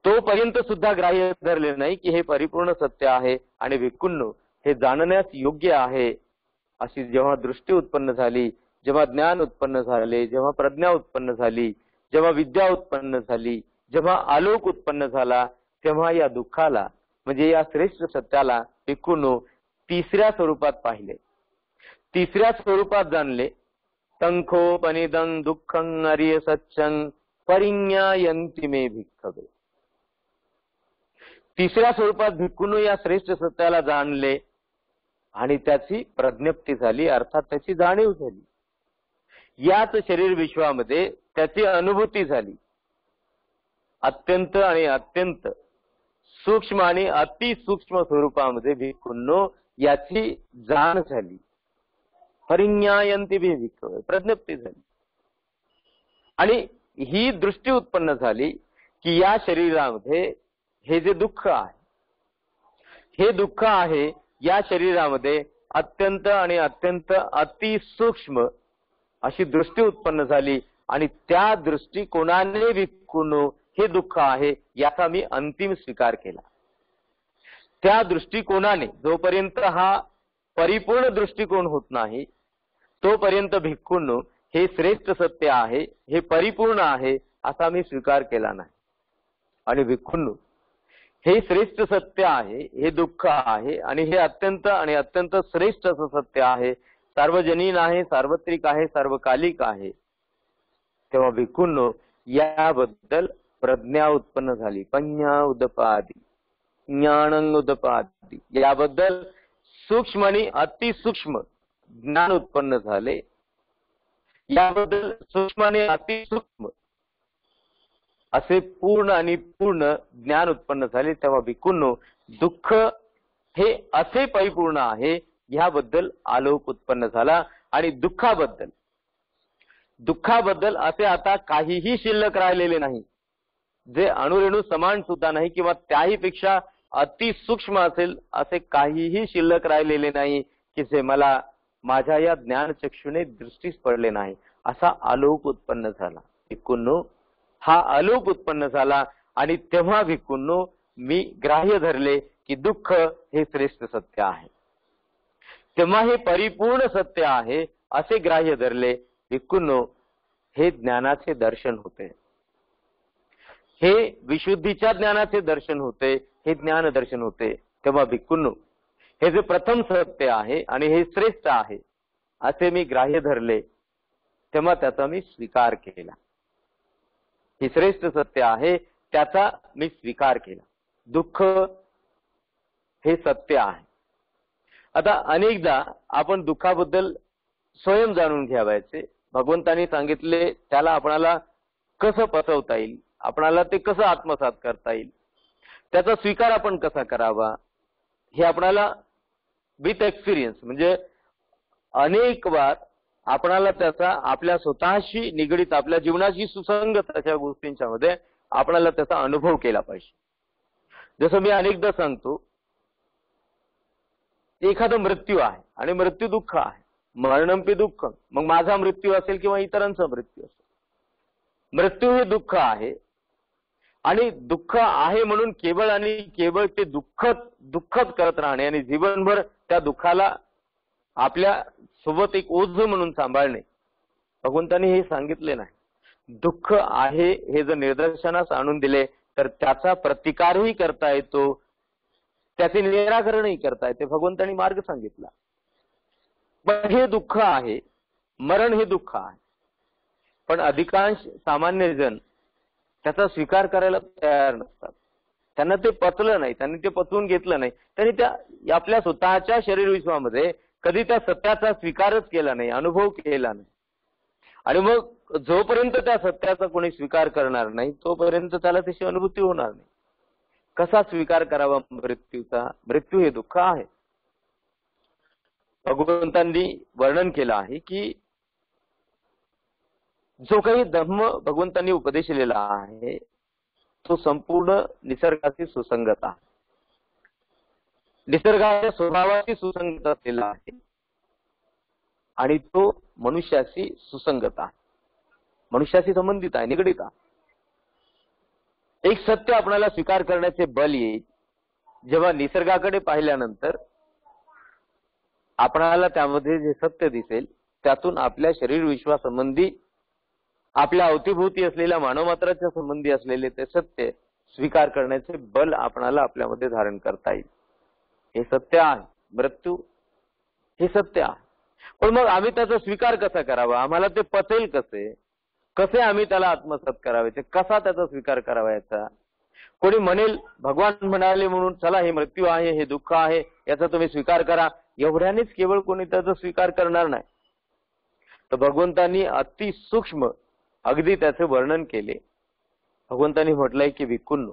तोपर्यंत सुद्धा ग्राह्य धरले नाही की हे परिपूर्ण सत्य आहे आणि भिक्खूंनो हे जाणण्यास योग्य आहे. अशी जेव्हा दृष्टी उत्पन्न झाली, जेव्हा ज्ञान उत्पन्न झाले, जेव्हा प्रज्ञा उत्पन्न झाली, जेव्हा विद्या उत्पन्न झाली, जेव्हा आलोक उत्पन्न झाला, तेव्हा या दुःखाला म्हणजे या श्रेष्ठ सत्याला भिक्खूंनो तिसऱ्या स्वरूपात पाहिले, तिसऱ्या स्वरूपात जाणले. संखोपनिदं दुःखं आर्य सत्यं परिज्ञायन्ति मे भिक्खवे. तिसऱ्या स्वरूपात भिक्खूंनो या श्रेष्ठ सत्याला जाणले आणि त्याची प्रज्ञप्ती झाली, अर्थात त्याची जाणीव झाली. याच शरीर विश्वामध्ये त्याची अनुभूती झाली. अत्यंत आणि अत्यंत सूक्ष्म आणि अतिसूक्ष्म स्वरूपामध्ये भिक्खूंनो याची जाण झाली. परिज्ञायन्ति मे भिक्खवे, प्रज्ञप्ती झाली. आणि ही दृष्टी उत्पन्न झाली की या शरीरामध्ये हे जे दुःख आहे, हे दुःख आहे या शरीरामध्ये अत्यंत आणि अत्यंत अतिसूक्ष्म अशी दृष्टी उत्पन्न झाली. आणि त्या दृष्टिकोनाने भिक्खूंनो हे दुःख आहे याचा मी अंतिम स्वीकार केला. त्या दृष्टिकोनाने जोपर्यंत हा परिपूर्ण दृष्टिकोन होत नाही तोपर्यंत भिक्खूंनो हे श्रेष्ठ सत्य आहे, हे परिपूर्ण आहे असा मी स्वीकार केला नाही. आणि भिक्खूंनो, हे श्रेष्ठ सत्य आहे, हे दुःख आहे आणि हे अत्यंत आणि अत्यंत श्रेष्ठ असं सत्य आहे, सार्वजनीन आहे, सार्वत्रिक आहे, सार्वकालिक आहे. तेव्हा भिक्खूंनो याबद्दल प्रज्ञा उत्पन्न झाली. पञ्ञा उदपादी, ज्ञानं उदपादी. याबद्दल सूक्ष्म आणि अतिसूक्ष्म ज्ञान उत्पन्न झाले. याबद्दल सूक्ष्म आणि अतिसूक्ष्म असे पूर्ण आणि पूर्ण ज्ञान उत्पन्न झाले. तेव्हा भिक्खूंनो दुःख हे असे परिपूर्ण आहे ह्याबद्दल आलोक उत्पन्न झाला. आणि दुःखाबद्दल असे आता काहीही शिल्लक राहिलेले नाही, जे अणुरेणू समान सुद्धा नाही किंवा त्याही पेक्षा अतिसूक्ष्म असेल असे काहीही शिल्लक राहिलेले नाही की जे मला माझ्या या ज्ञानचक्षुने दृष्टीस पडले नाही. असा आलोक उत्पन्न झाला. भिक्खूंनो, हा आलोक उत्पन्न झाला आणि तेव्हा भिक्खूंनो मी ग्राह्य धरले की दुःख हे श्रेष्ठ सत्य आहे. तेव्हा हे परिपूर्ण सत्य आहे असे ग्राह्य धरले. भिक्खूंनो, हे ज्ञानाचे दर्शन होते, हे विशुद्धीच्या ज्ञानाचे दर्शन होते, हे ज्ञान दर्शन होते. तेव्हा भिक्खूंनो, हे जे प्रथम सत्य आहे आणि हे श्रेष्ठ आहे असे मी ग्राह्य धरले. तेव्हा त्याचा मी स्वीकार केला. हे श्रेष्ठ सत्य आहे त्याचा मी स्वीकार केला. दुःख हे सत्य आहे. आता अनेकदा आपण दुःखाबद्दल स्वयं जाणून घ्यावायचे. भगवंतांनी सांगितले त्याला आपणाला कसं पचवता येईल, आपणाला ते कसं आत्मसात करता येईल, त्याचा स्वीकार आपण कसा करावा, हे आपणाला विथ एक्सपिरियन्स म्हणजे अनेक वार आपणाला त्याचा आपल्या स्वतःशी निगडीत आपल्या जीवनाशी सुसंगत अशा गोष्टींच्या मध्ये आपणाला त्याचा अनुभव केला पाहिजे. जसं मी अनेकदा सांगतो एखादा मृत्यू आहे आणि मृत्यू दुःख आहे, मरणंपी दुःख. मग माझा मृत्यू असेल किंवा इतरांचा मृत्यू असेल, मृत्यू हे दुःख आहे. आणि दुःख आहे म्हणून केवळ आणि केवळ ते दुःखच करत राहणे आणि जीवनभर त्या दुःखाला आपल्या सोबत एक ओझ म्हणून सांभाळणे, भगवंतांनी हे सांगितले नाही. दुःख आहे हे जर निदर्शनास आणून दिले तर त्याचा प्रतिकारही करता येतो, त्याचे निराकरणही करता येते. भगवंतांनी मार्ग सांगितला. पण हे दुःख आहे, मरण हे दुःख आहे. पण अधिकांश सामान्य जन त्याचा स्वीकार करायला तयार नसतात. त्यांना ते पचलं नाही, त्यांनी ते पचवून घेतलं नाही. त्यांनी त्या आपल्या स्वतःच्या शरीर विश्वामध्ये कधी त्या सत्याचा स्वीकारच केला नाही, अनुभव केला नाही. आणि मग जोपर्यंत त्या सत्याचा कोणी स्वीकार करणार नाही तोपर्यंत त्याला त्याची अनुभूती होणार नाही. कसा स्वीकार करावा मृत्यूचा? मृत्यू हे दुःख आहे. भगवंतांनी वर्णन केलं आहे की जो काही धम्म भगवंतांनी उपदेशलेला आहे तो संपूर्ण निसर्गाशी सुसंगत आहे, निसर्गाच्या स्वभावाशी सुसंगत असलेला आहे आणि तो मनुष्याशी सुसंगत आहे, मनुष्याशी संबंधित आहे, निगडित आहे. एक सत्य आपल्याला स्वीकार करण्याचे बल येईल जेव्हा निसर्गाकडे पाहिल्यानंतर आपणाला त्यामध्ये जे सत्य दिसेल त्यातून आपल्या शरीर विश्वासंबंधी, आपल्या अवतीभोवती असलेल्या मानवमात्राच्या संबंधी असलेले ते सत्य स्वीकार करण्याचे बल आपणाला आपल्यामध्ये धारण करता येईल. हे सत्य आहे, मृत्यू हे सत्य आहे. पण मग आम्ही त्याचा स्वीकार कसा करावा? आम्हाला ते पचेल कसे? कसे आम्ही त्याला आत्मसात करावे? कसा त्याचा स्वीकार करावा याचा? कोणी म्हणेल भगवान म्हणाले म्हणून चला हे मृत्यू आहे, हे दुःख आहे, याचा तुम्ही स्वीकार करा, एवढ्यानेच केवळ कोणी त्याचा स्वीकार करणार नाही. तर भगवंतांनी अति सूक्ष्म अगदी त्याचे वर्णन केले. भगवंतांनी म्हटलंय की भिक्खूंनो,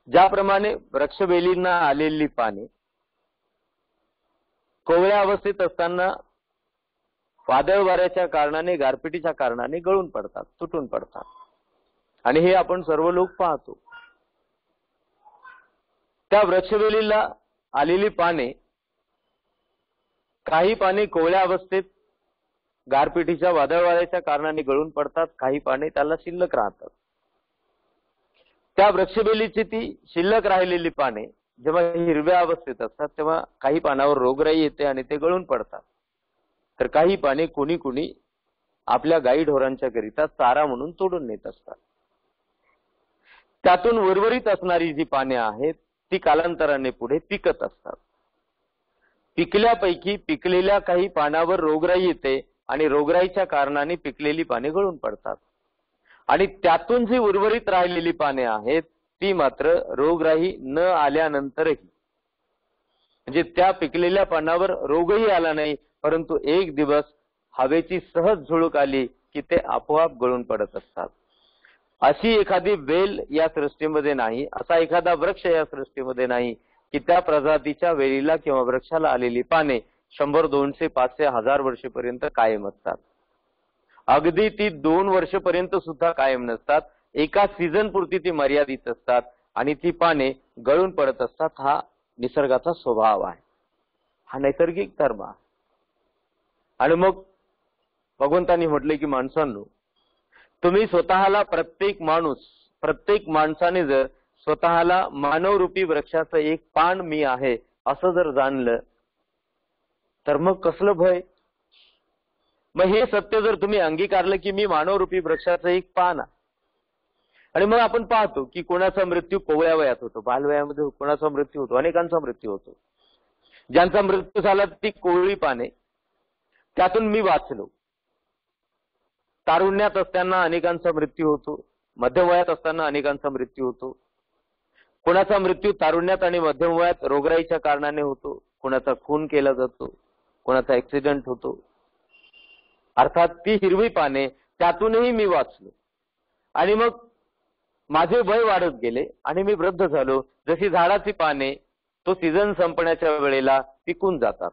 ज्याप्रमाणे वृक्षवेलींना आलेली पाने कोवळ्या अवस्थेत असताना वादळ वाऱ्याच्या कारणाने, गारपिटीच्या कारणाने गळून पडतात, तुटून पडतात, आणि हे आपण सर्व लोक पाहतो. त्या वृक्षवेलीला आलेली पाने, काही पाने कोवळ्या अवस्थेत गारपिटीच्या वादळ वाऱ्याच्या कारणाने गळून पडतात, काही पाने त्याला शिल्लक राहतात. त्या वृक्षवेलीची ती शिल्लक राहिलेली पाने जेव्हा हिरव्या अवस्थेत असतात तेव्हा काही पानावर रोगराई येते आणि ते गळून पडतात. तर काही पाने कुणी कुणी आपल्या गाई ढोरांच्या करिता चारा म्हणून तोडून नेत असतात. त्यातून उर्वरित असणारी जी पाने आहेत ती कालांतराने पुढे पिकत असतात. पिकल्यापैकी पिकलेल्या काही पानावर रोगराई येते आणि रोगराईच्या कारणाने पिकलेली पाने गळून पडतात. आणि त्यातून जी उर्वरित राहिलेली पाने आहेत ती मात्र रोगराई न आल्यानंतरही, म्हणजे त्या पिकलेल्या पानावर रोगही आला नाही, परंतु एक दिवस हवेची सहज झुळूक आली की ते आपोआप गळून पडत असतात. अशी एखादी वेल या सृष्टीमध्ये नाही, असा एखादा वृक्ष या सृष्टीमध्ये नाही की त्या प्रजातीच्या वेलीला किंवा वृक्षाला आलेली पाने 100, 200, 500, 1000 वर्षेपर्यंत कायम असतात. अगदी ती 2 वर्षपर्यंत सुद्धा कायम नसतात. एका सीझन पुरती ती मर्यादित असतात आणि ती पाने गळून पडत असतात. हा निसर्गाचा स्वभाव आहे, हा नैसर्गिक धर्म आहे. आणि मग भगवंतांनी म्हटले की माणसांनो, तुम्ही स्वतःला, प्रत्येक माणसाने जर स्वतःला मानवरूपी वृक्षाचं एक पान मी आहे असं जर जाणलं तर मग कसलं भय? मग हे सत्य जर तुम्ही अंगीकारलं की मी मानवरूपी वृक्षाचं एक पान आहे. आणि मग आपण पाहतो की कोणाचा मृत्यू कोवळ्या वयात होतो, बालवयामध्ये कोणाचा मृत्यू होतो, अनेकांचा मृत्यू होतो. ज्यांचा मृत्यू झाला ती कोवळी पाने, त्यातून मी वाचलो. तारुण्यात असताना अनेकांचा मृत्यू होतो, मध्यम वयात असताना अनेकांचा मृत्यू होतो. कोणाचा मृत्यू तारुण्यात आणि मध्यम वयात रोगराईच्या कारणाने होतो, कोणाचा खून केला जातो, कोणाचा ऍक्सिडेंट होतो. अर्थात ती हिरवी पाने, त्यातूनही मी वाचलो. आणि मग माझे वय वाढत गेले आणि मी वृद्ध झालो. जशी झाडाची पाने तो सीझन संपण्याच्या वेळेला पिकून जातात,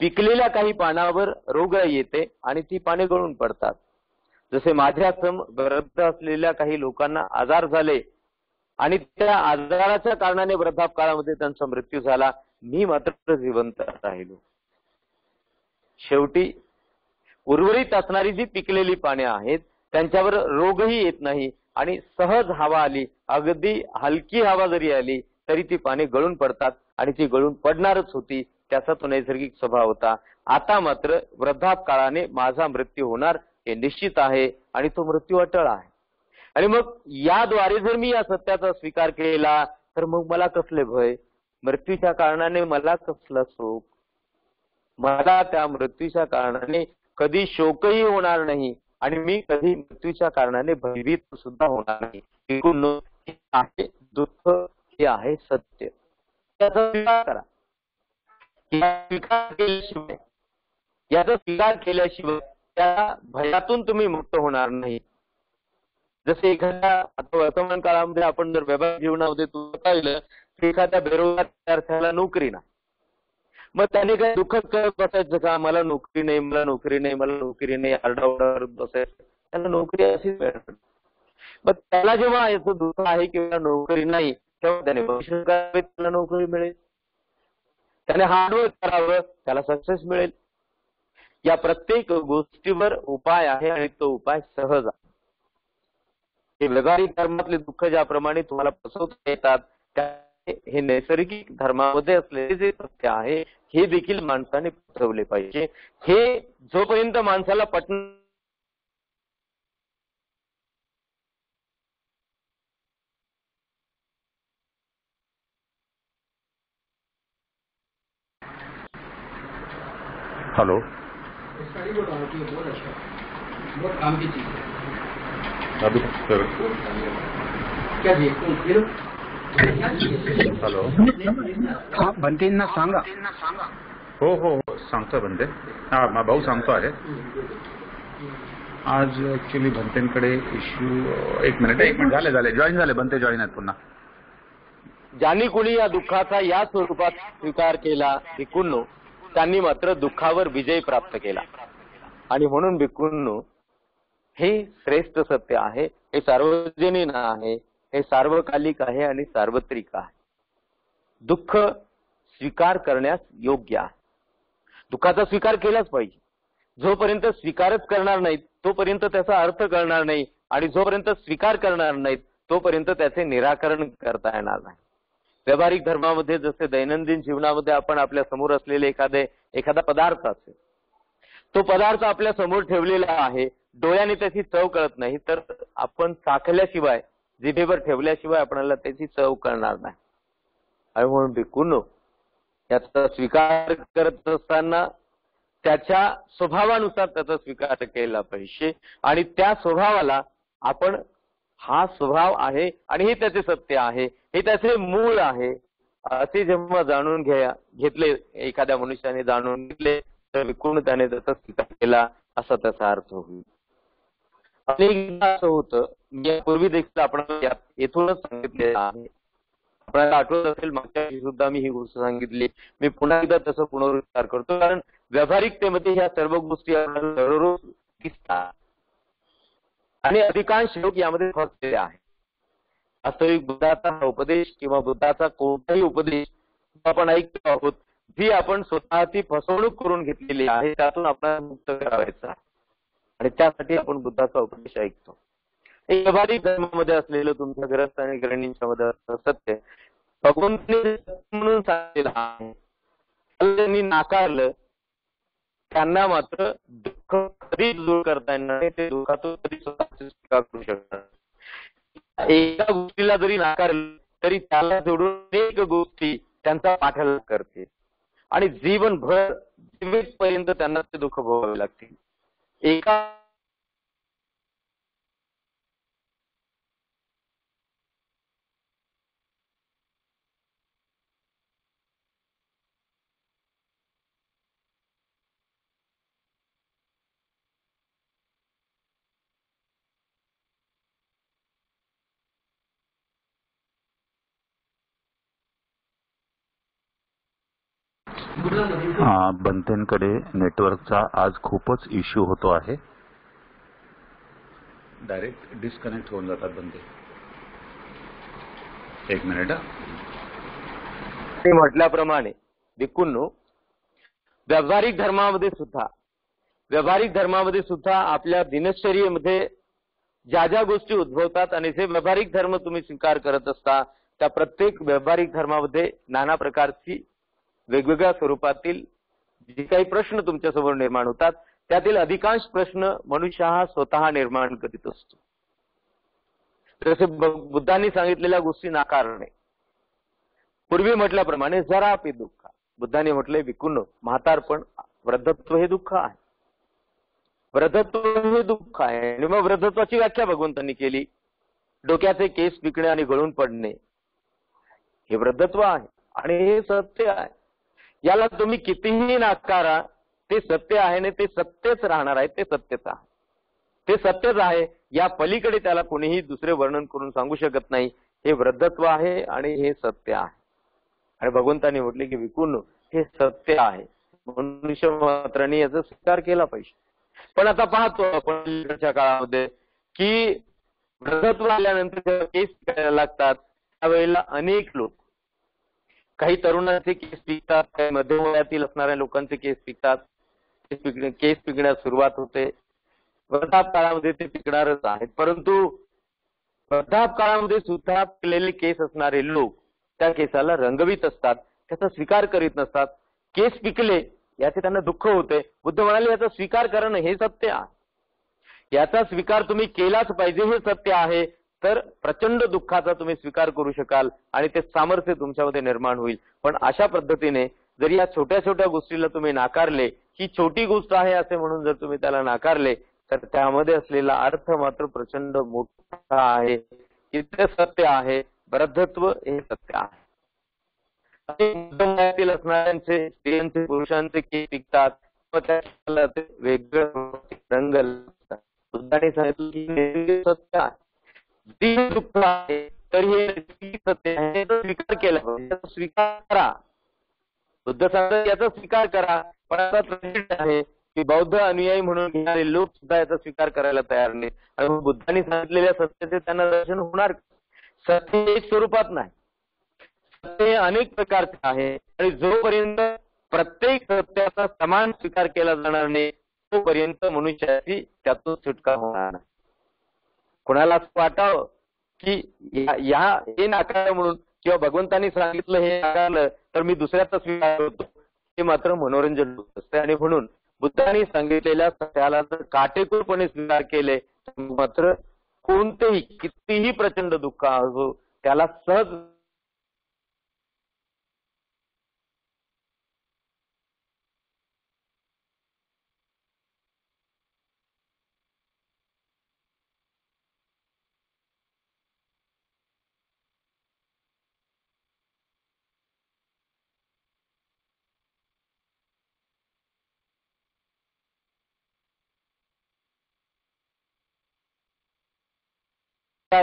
पिकलेल्या काही पानावर रोगराई येते आणि ती पाने गळून पडतात. जसे माझ्या वृद्ध असलेल्या काही लोकांना आजार झाले आणि त्या आजाराच्या कारणाने वृद्धापकाळामध्ये त्यांचा मृत्यू झाला, मी मात्र जिवंत राहिलो. शेवटी उर्वरित असणारी जी पिकलेली पाने आहेत त्यांच्यावर रोगही येत नाही आणि सहज हवा आली, अगदी हलकी हवा जरी आली तरी ती पाने गळून पडतात आणि ती गळून पडणारच होती. त्याचा तो नैसर्गिक स्वभाव होता. आता मात्र वृद्धापकाळाने माझा मृत्यू होणार हे निश्चित आहे आणि तो मृत्यू अटळ आहे. आणि मग याद्वारे जर मी या सत्याचा स्वीकार केला तर मग मला कसले भय, मृत्यूच्या कारणाने मला कसला शोक, मला त्या मृत्यूच्या कारणाने कधी शोकही होणार नाही आणि मी कधी मृत्यूच्या कारणाने भयभीत सुद्धा होणार नाही. एकूण हे आहे दुःख, हे आहे सत्य. त्याचा स्वीकार करा. याचा स्वीकार केल्याशिवाय त्या भयातून तुम्ही मुक्त होणार नाही. जसे एखाद्या आता वर्तमान काळामध्ये आपण जर व्यावहारिक जीवनामध्ये तुम्ही पाहिलं तर एखाद्या बेरोजगार विद्यार्थ्याला नोकरी नाही, मग त्याने काय दुःखच करत बसायचं का, मला नोकरी नाही, मला नोकरी नाही, मला नोकरी नाही, आरडाओरडा करत बसायचं. त्याला नोकरी अशीच मिळणार. मग त्याला जेव्हा याचं दुःख आहे किंवा नोकरी नाही तेव्हा त्याने भविष्य करावे, त्याला नोकरी मिळेल. त्याने हार्डवर्क करावं, त्याला सक्सेस मिळेल. या प्रत्येक गोष्टीवर उपाय आहे आणि तो उपाय सहज आहे. हे व्यावहारिक धर्मातले दुःख ज्याप्रमाणे तुम्हाला फसवता येतात हे नैसर्गिक धर्मामध्ये असलेले जे सत्य आहे हे देखील माणसाने पचवले पाहिजे. हे जोपर्यंत माणसाला
हेलो, अभी हॅलो.
हा बनतेंना सांगा.
हो हो हो सांगतोय बनते. हा भाऊ सांगतो आहे. आज ऍक्च्युली भंतेंकडे इश्यू एक मिनिट झाले जॉईन झाले बनते जॉईन आहेत पुन्हा.
ज्यांनी कुणी या दुःखाचा या स्वरूपात स्वीकार केला भिक्खूंनो त्यांनी मात्र दुःखावर विजय प्राप्त केला. आणि म्हणून भिक्खूंनो हे श्रेष्ठ सत्य आहे, हे सार्वजनीन आहे, हे सार्वकालिक आहे आणि सार्वत्रिक आहे. दुःख स्वीकार करण्यास योग्य आहे. दुःखाचा स्वीकार केलाच पाहिजे. जोपर्यंत स्वीकारच करणार नाहीत तोपर्यंत त्याचा अर्थ कळणार नाही आणि जोपर्यंत स्वीकार करणार नाहीत तोपर्यंत त्याचे निराकरण करता येणार नाही. व्यावहारिक धर्मामध्ये जसे दैनंदिन जीवनामध्ये आपण आपल्या समोर असलेले एखादा पदार्थ असेल, तो पदार्थ आपल्या समोर ठेवलेला आहे, डोळ्याने त्याची चव कळत नाही तर आपण चाखल्याशिवाय, जिभेवर ठेवल्याशिवाय आपल्याला त्याची चव कळणार नाही. आणि म्हणून भिक्खूंनो याचा स्वीकार करत असताना त्याच्या स्वभावानुसार त्याचा स्वीकार केला पाहिजे आणि त्या स्वभावाला आपण हा स्वभाव आहे आणि हे त्याचे सत्य आहे, हे त्याचे मूळ आहे असे जेव्हा जाणून घेतले, एखाद्या मनुष्याने जाणून घेतले तर भिक्खूंनो त्याने त्याचा स्वीकार केला असा त्याचा अर्थ होईल. अनेकदा असं होतं, मी यापूर्वी देखील आपल्याला येथूनच सांगितलेलं आहे, आपल्याला आठवत असेल मागच्या वेळी सुद्धा मी ही गोष्ट सांगितली. मी पुन्हा एकदा तसं पुनरुच्चार करतो कारण व्यावहारिकतेमध्ये ह्या सर्व गोष्टी आपल्याला दररोज दिसतात आणि अधिकांश लोक यामध्ये फसलेले आहेत. वास्तविक बुद्धाचा हा उपदेश किंवा बुद्धाचा कोणताही उपदेश आपण ऐकतो आहोत जी आपण स्वतःची फसवणूक करून घेतलेली आहे त्यातून आपल्याला मुक्त करावायचा आणि त्यासाठी आपण बुद्धाचा उपदेश ऐकतो. एक व्यावहारिक धर्मामध्ये असलेलं तुमच्या गृहस्थ आणि गृहिणींच्या मध्ये सत्य भगवंतांनी म्हणून सांगितलेलं आहे, त्यांनी नाकारलं, त्यांना मात्र दुःख कधीच दूर करता येणार नाही, ते दुःखातून कधीच स्वतःची सुटका करू शकणार. एका गोष्टीला जरी नाकारलं तरी त्याला जोडून अनेक गोष्टी त्यांचा पाठलाग करते आणि जीवनभर जीवितपर्यंत त्यांना ते दुःख भोगावे लागतील. एका
बनतेंकडे नेटवर्कचा आज खूपच इश्यू होतो आहे. डायरेक्ट डिस्कनेक्ट होऊन जातात बनते. एक मिनिट.
ते म्हटल्याप्रमाणे भिक्खूंनो, व्यावहारिक धर्मामध्ये सुद्धा आपल्या दिनचर्येमध्ये ज्या ज्या गोष्टी उद्भवतात आणि जे व्यावहारिक धर्म तुम्ही स्वीकार करत असता त्या प्रत्येक व्यावहारिक धर्मामध्ये नाना प्रकारची वेगवेगळ्या स्वरूपातील जे काही प्रश्न तुमच्यासमोर निर्माण होतात त्यातील अधिकांश प्रश्न मनुष्य हा स्वतः निर्माण करीत असतो. जसे बुद्धांनी सांगितलेल्या गोष्टी नाकारणे. पूर्वी म्हटल्याप्रमाणे जरापि दुःख. बुद्धांनी म्हटले भिक्खूंनो, म्हातारपण, वृद्धत्व हे दुःख आहे. वृद्धत्व हे दुःख आहे. आणि मग वृद्धत्वाची व्याख्या भगवंतांनी केली. डोक्याचे केस पिकणे आणि गळून पडणे हे वृद्धत्व आहे आणि हे सत्य आहे. याला तुम्ही कितीही नाकारा, ते सत्य आहे आणि ते सत्यच राहणार आहे. ते सत्यच आहे. ते सत्यच आहे. या पलीकडे त्याला कोणीही दुसरे वर्णन करून सांगू शकत नाही. हे वृद्धत्व आहे आणि हे सत्य आहे. आणि भगवंतांनी म्हटले की भिक्खूंनो, हे सत्य आहे. मनुष्य मात्रांनी याचा स्वीकार केला पाहिजे. पण आता पाहतो आपण काळामध्ये की वृद्धत्व आल्यानंतर केस पिकायला लागतात त्यावेळेला अनेक लोक, काही तरुणांचे केस पिकतात, काही मध्यवयातील असणाऱ्या लोकांचे केस पिकतात. केस पिकण्यास सुरुवात होते. वृद्धापकाळामध्ये ते पिकणारच आहेत. परंतु वृद्धापकाळामध्ये सुद्धा पिकलेले केस असणारे लोक त्या केसाला रंगवीत असतात, त्याचा स्वीकार करीत नसतात. केस पिकले याचे त्यांना दुःख होते. बुद्ध म्हणाले याचा स्वीकार करणं हे सत्य आहे. याचा स्वीकार तुम्ही केलाच पाहिजे, हे सत्य आहे. तर प्रचंड दुःखाचा तुम्ही स्वीकार करू शकाल आणि ते सामर्थ्य तुमच्यामध्ये निर्माण होईल. पण अशा पद्धतीने जर या छोट्या छोट्या गोष्टीला तुम्ही नाकारले, ही छोटी गोष्ट आहे असे म्हणून जर तुम्ही त्याला नाकारले, तर त्यामध्ये असलेला अर्थ मात्र प्रचंड मोठा आहे. की ते सत्य आहे. वृद्धत्व हे सत्य आहे. वयातील असणाऱ्यांचे, स्त्रियांचे, पुरुषांचे केस पिकतात, त्याला वेगळे रंग लागतात. बुद्धाने सांगितलं की सत्य आहे. दुःख आहे तर हे सत्य आहे, स्वीकार केला पाहिजे. स्वीकार करा. बुद्ध सांगतात याचा स्वीकार करा. पण आता प्रश्न आहे की बौद्ध अनुयायी म्हणून घेणारे लोक सुद्धा याचा स्वीकार करायला तयार नाहीत. आणि बुद्धांनी सांगितलेल्या सत्याचे त्यांना दर्शन होणार. सत्य एक स्वरूपात नाही, सत्य अनेक प्रकारचे आहे. आणि जोपर्यंत प्रत्येक सत्याचा समान स्वीकार केला जाणार नाही तोपर्यंत मनुष्याची त्यातून सुटका होणार नाही. कोणाला असं वाटावं की हे नाकारलं म्हणून किंवा भगवंतांनी सांगितलं हे नाकारलं तर मी दुसऱ्याचा स्वीकार करतो, हे मात्र मनोरंजन होत असते. आणि म्हणून बुद्धांनी सांगितलेल्या सत्याला जर काटेकोरपणे स्वीकार केले तर मात्र कोणतेही कितीही प्रचंड दुःख असो त्याला सहज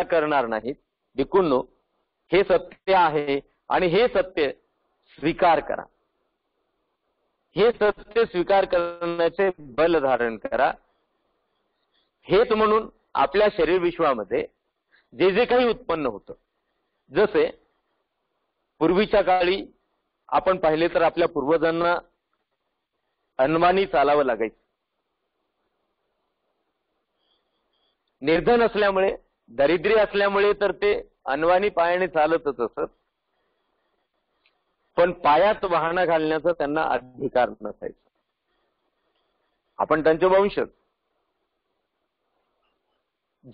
करणार नाहीत. भिक्खूंनो, हे सत्य आहे आणि हे सत्य स्वीकार करा. हे सत्य स्वीकार करण्याचे बल धारण करा. हेच म्हणून आपल्या शरीर विश्वामध्ये जे जे काही उत्पन्न होतं, जसे पूर्वीच्या काळी आपण पाहिले तर आपल्या पूर्वजांना अनवाणी चालावं लागायचं. निर्धन असल्यामुळे, दारिद्र्य असल्यामुळे तर ते अनवाणी पायाने चालतच असत. पण पायात वाहनं घालण्याचा त्यांना अधिकार नसायचा. आपण त्यांचे वंशज.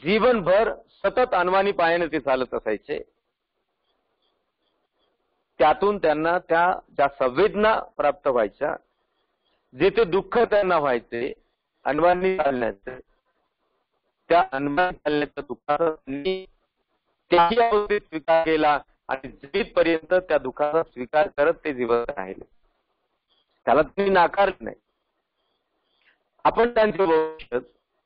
जीवनभर सतत अनवाणी पायाने ते चालत असायचे. त्यातून त्यांना त्या ज्या संवेदना प्राप्त व्हायच्या, जे ते दुःख त्यांना व्हायचे अनवाणी चालण्याचे, त्या अनवाणी चालण्याच्या दुःखाचा त्याही अवस्थेत स्वीकार केला आणि जीवितपर्यंत त्या दुःखाचा स्वीकार करत ते जीवन राहिले. त्याला तुम्ही नाकारत नाही. आपण त्यांचे वंशज.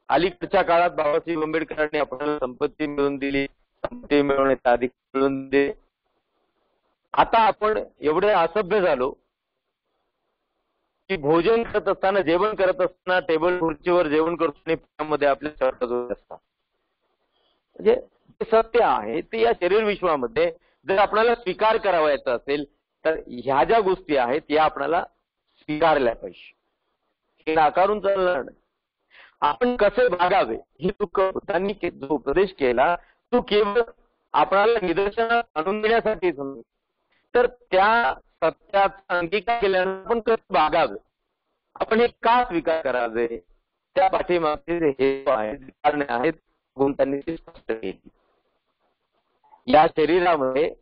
अलीकडच्या काळात बाबासाहेब आंबेडकरांनी आपल्याला संपत्ती मिळवून दिली, संपत्ती मिळवण्याचा अधिकार मिळवून दिले. आता आपण एवढे असभ्य झालो की भोजन करत असताना, जेवण करत असताना टेबल खुर्चीवर जेवण करतो मध्ये आपल्या शर्ट जोडत असतात. म्हणजे सत्य आहे ते या शरीर विश्वामध्ये जर आपल्याला स्वीकार करावायचा असेल तर ह्या ज्या गोष्टी आहेत या आपल्याला स्वीकारल्या पाहिजे. हे नाकारून चालणार नाही. आपण कसे वागावे हे बुद्धांनी जो उपदेश केला तो केवळ आपल्याला निदर्शनात आणून देण्यासाठीच नाही, तर त्या सत्याचा अंगीकार केल्यानं आपण कसं वागावे, आपण हे का स्वीकार करावे, त्या पाठीमागचे जे हेतू आहेत, कारणे आहेत, गुण त्यांनी ते स्पष्ट केली. या शरीरामध्ये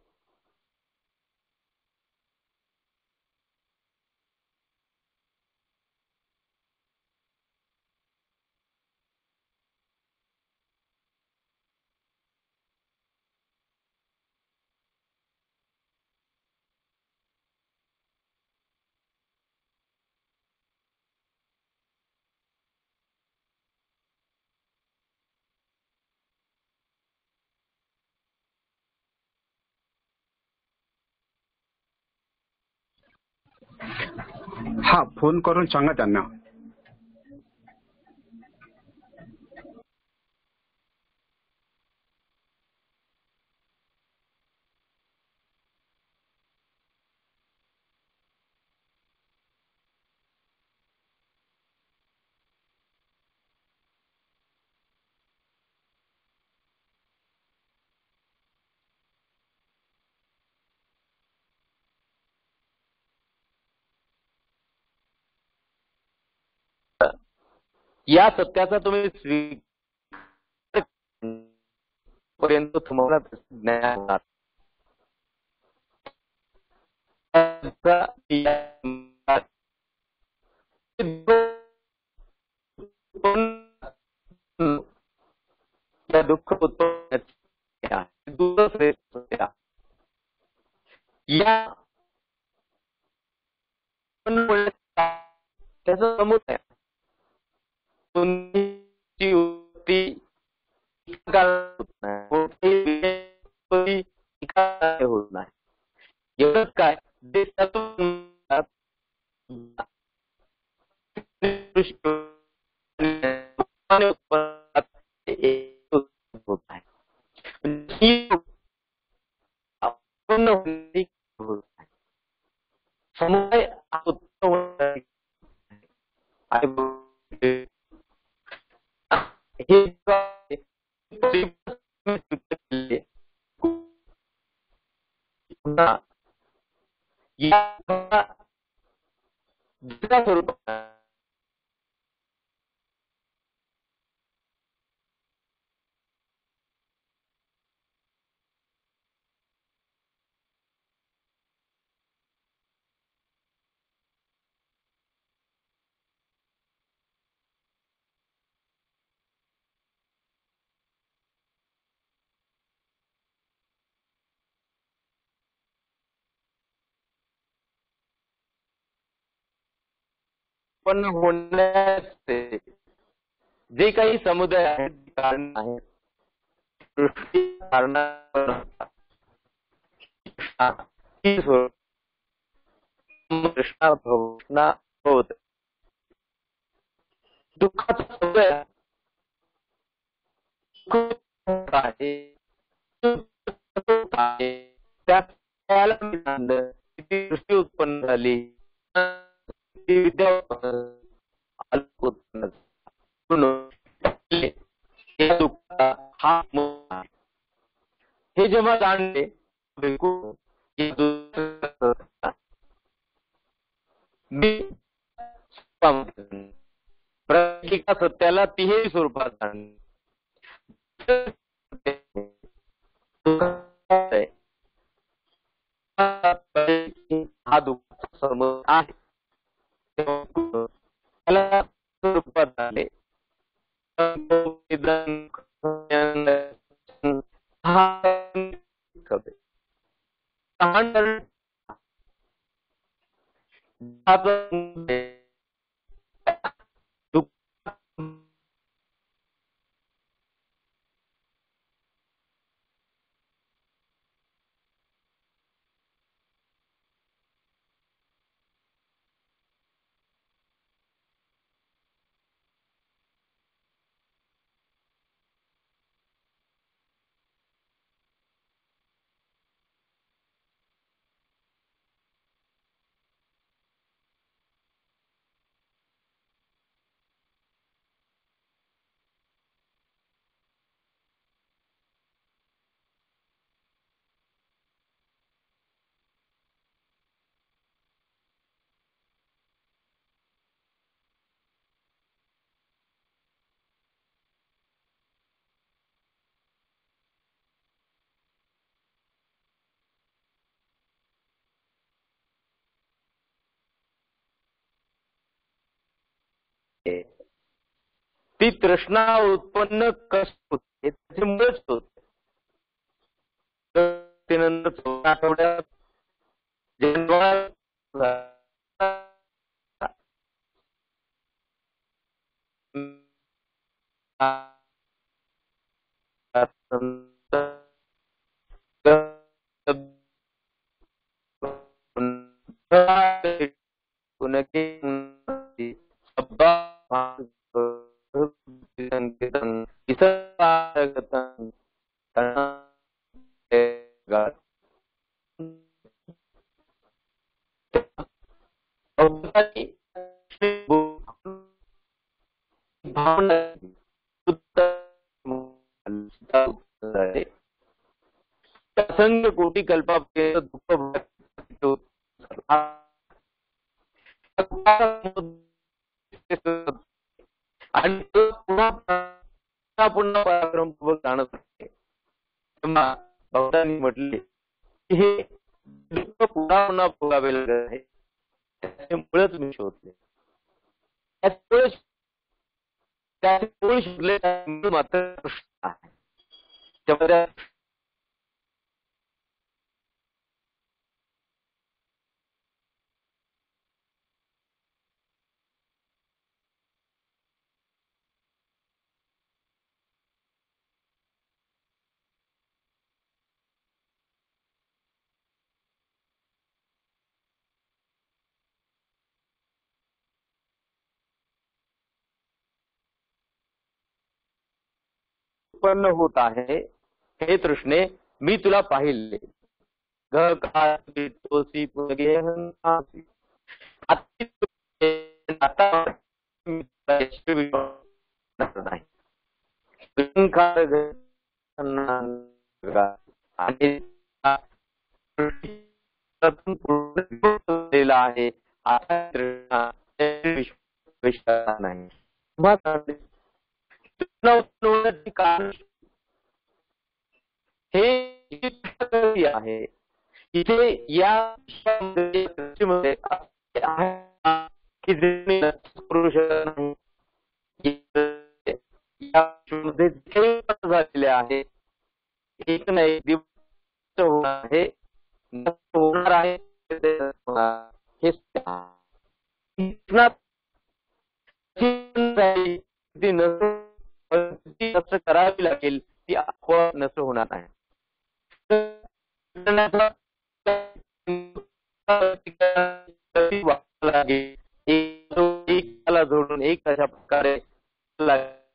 हा, फोन करून सांगा त्यांना.
या सत्याचा तुम्ही स्वीकार पर्यंत तुम्हाला ज्ञान होणार. या दुःख उत्पन्न या त्याचा समुदाय तुमची युक्ती होत नाही. एवढंच काय जे होत आहे. समुदाय हे स्वरूपात उत्पन्न होण्याचे जे काही समुदाय आहेत, कारण आहेत, सृष्टी कारणावर कृष्णा भवना होत दुःखाचा समुदाय आहे, त्याला मी सांगलं किती सृष्टी उत्पन्न झाली, ती विद्या उत्पन्न हा हे जेव्हा जाणले प्रत्येका सत्याला तिहेरी स्वरूपात जाणले. हा दुःखाचा समज आहे त्याला स्वरूपात झाले. ती तृष्णा उत्पन्न कशी होते त्याच्यामुळेच होते. तर नंतर 14 आठवड्यात असंख्य कोटी कल्पापर्यंत दुःख आणि तो पुन्हा पुन्हा पराक्रमपूर्वक जाणत असते. तेव्हा भक्तांनी म्हटले की हे दुःख पुन्हा पुन्हा भोगावे लागत आहे, त्याच्यामुळेच मी शोधले. त्यामुळे शोधले मात्र कृष्ण आहे. त्यामध्ये उत्पन्न होत आहे. हे तृष्णे, मी तुला पाहिले तोसी पुनगे हंसासी. आता नाही आणि आहे. आता नाही कारण हे आहे इथे या की करू शकत नाही. झालेले आहे. एक नाही दिवस होणार आहे, होणार आहे हे नष्ट करावी लागेल. ती आपोआप नष्ट होणार आहे. एकाला जोडून एक अशा प्रकारे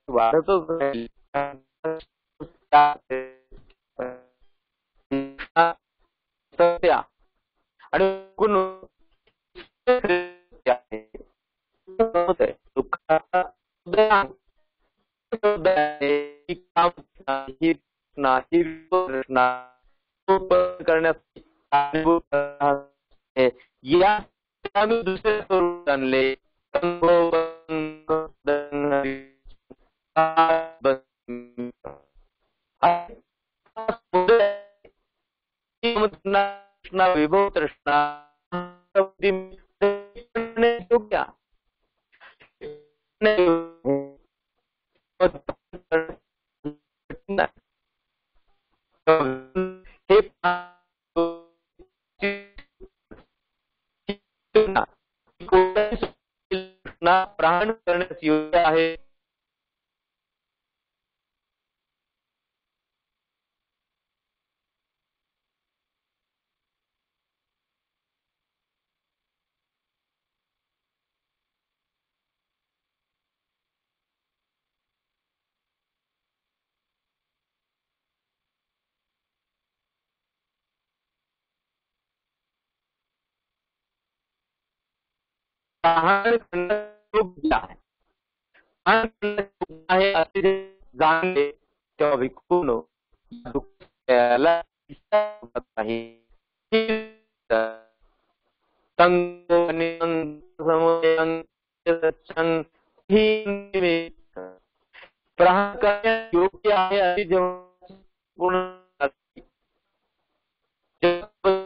वाढतच राहील. आणि करण्यासाठी या आम्ही दुसरे स्वरूप आणले. विभव तृष्णा योग्य हे प्राण करण्यास योग्य आहे. आहे असे जाणले तेव्हा भिक्खूंनो दुःखाला नाही. प्रहार करण्यास योग्य आहे असे जेव्हा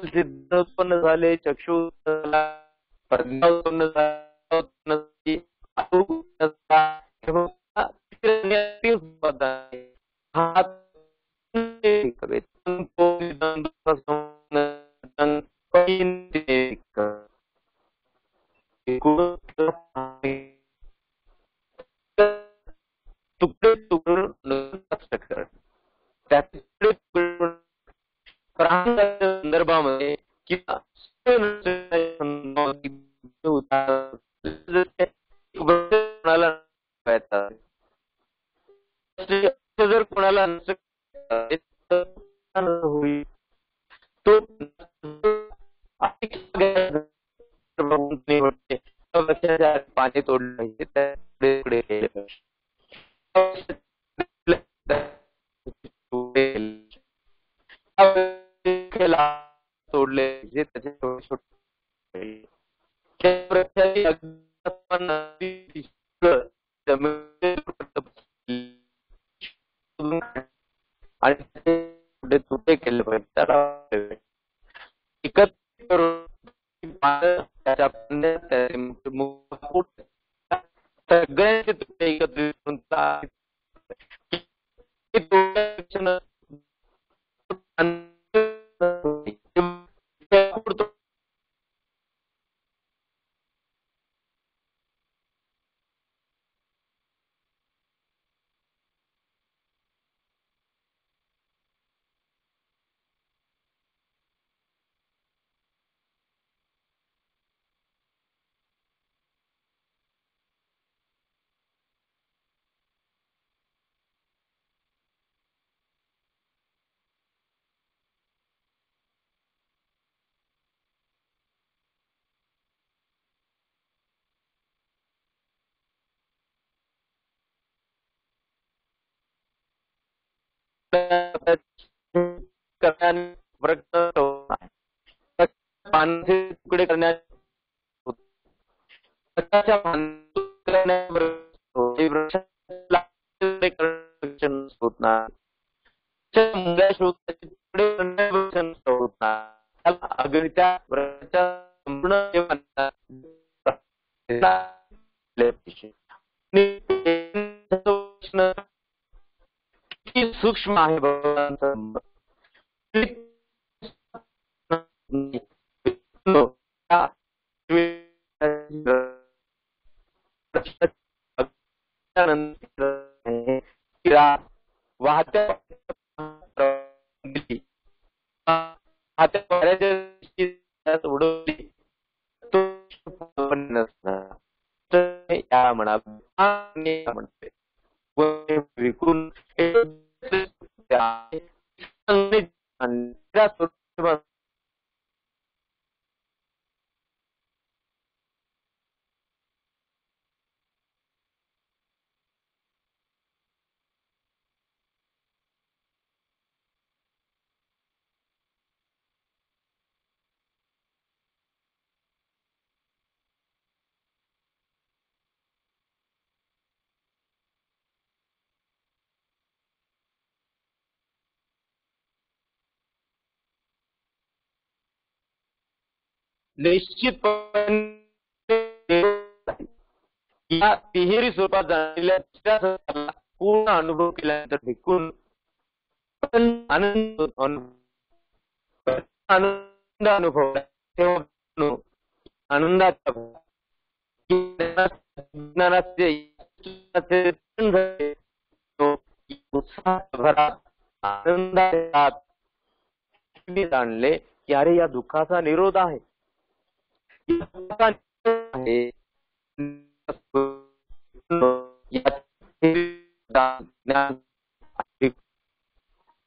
सिद्ध उत्पन्न झाले, चक्षु प्रज्ञा उत्पन्न झाली, तुकडे तुकडे कर त्या तुकडे तुकडे प्रांताच्या संदर्भामध्ये किंवा कोणाला जर कोणाला होईल तो पाणी तोडलं पाहिजे तोडले जे त्याचे आणि तुटे केले पाहिजे त्याला एकत्र करून सगळ्यांचे तुकडे एकत्रित पाण्याचे तुकडे करण्यात होत नाही सूक्ष्म आहे भगवान वाहत्या उडवली या म्हणा म्हणते विकून निश्चितपणे या तिहेरी स्वरूपात झालेल्या पूर्ण अनुभव केल्यानंतर टिकून आनंद अनुभव तेव्हा आनंदाचा आनंदात जाणले की अरे या दुःखाचा निरोध आहे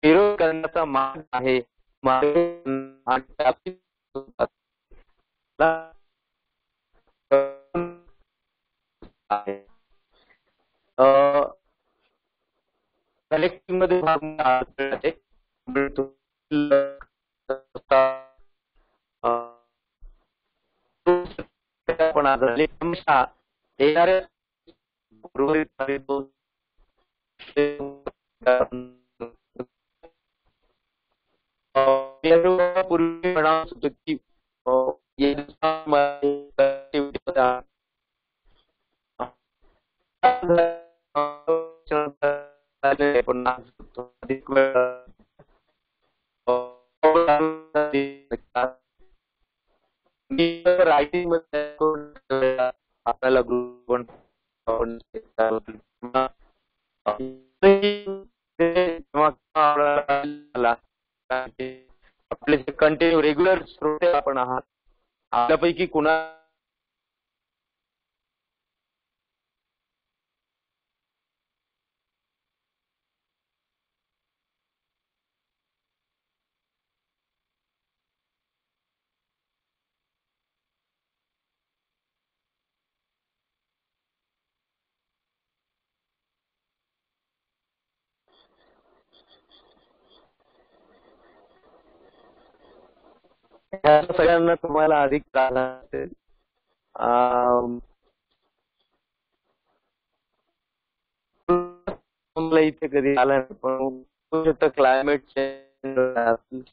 विरोध करण्याचा मार्ग आहे कलेक्टिव्ह मध्ये येणाऱ्या पूर्वी म्हणावं होतं की रायटिंग मध्ये आपल्याला ग्रुप आपले जे कंटिन्यू रेग्युलर श्रोते आपण आहात, आपल्यापैकी कुणा ह्या सगळ्यांना तुम्हाला अधिक त्रास असेल. मला इथे कधी आला नाही, पण क्लायमेट चेंज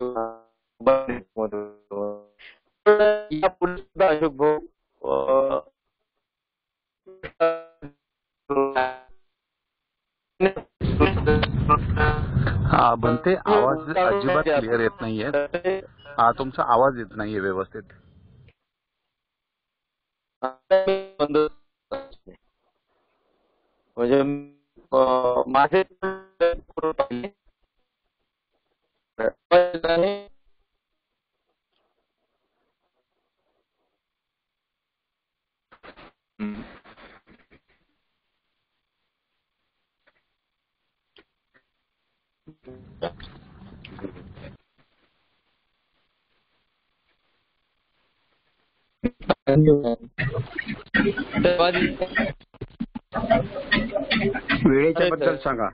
यापुढे सुद्धा अशोक भाऊ
बनते आवाज अजिबात क्लिअर येत नाहीये. तुमचा आवाज येत नाहीये व्यवस्थित.
म्हणजे माझे
वेळेच्या बद्दल सांगा.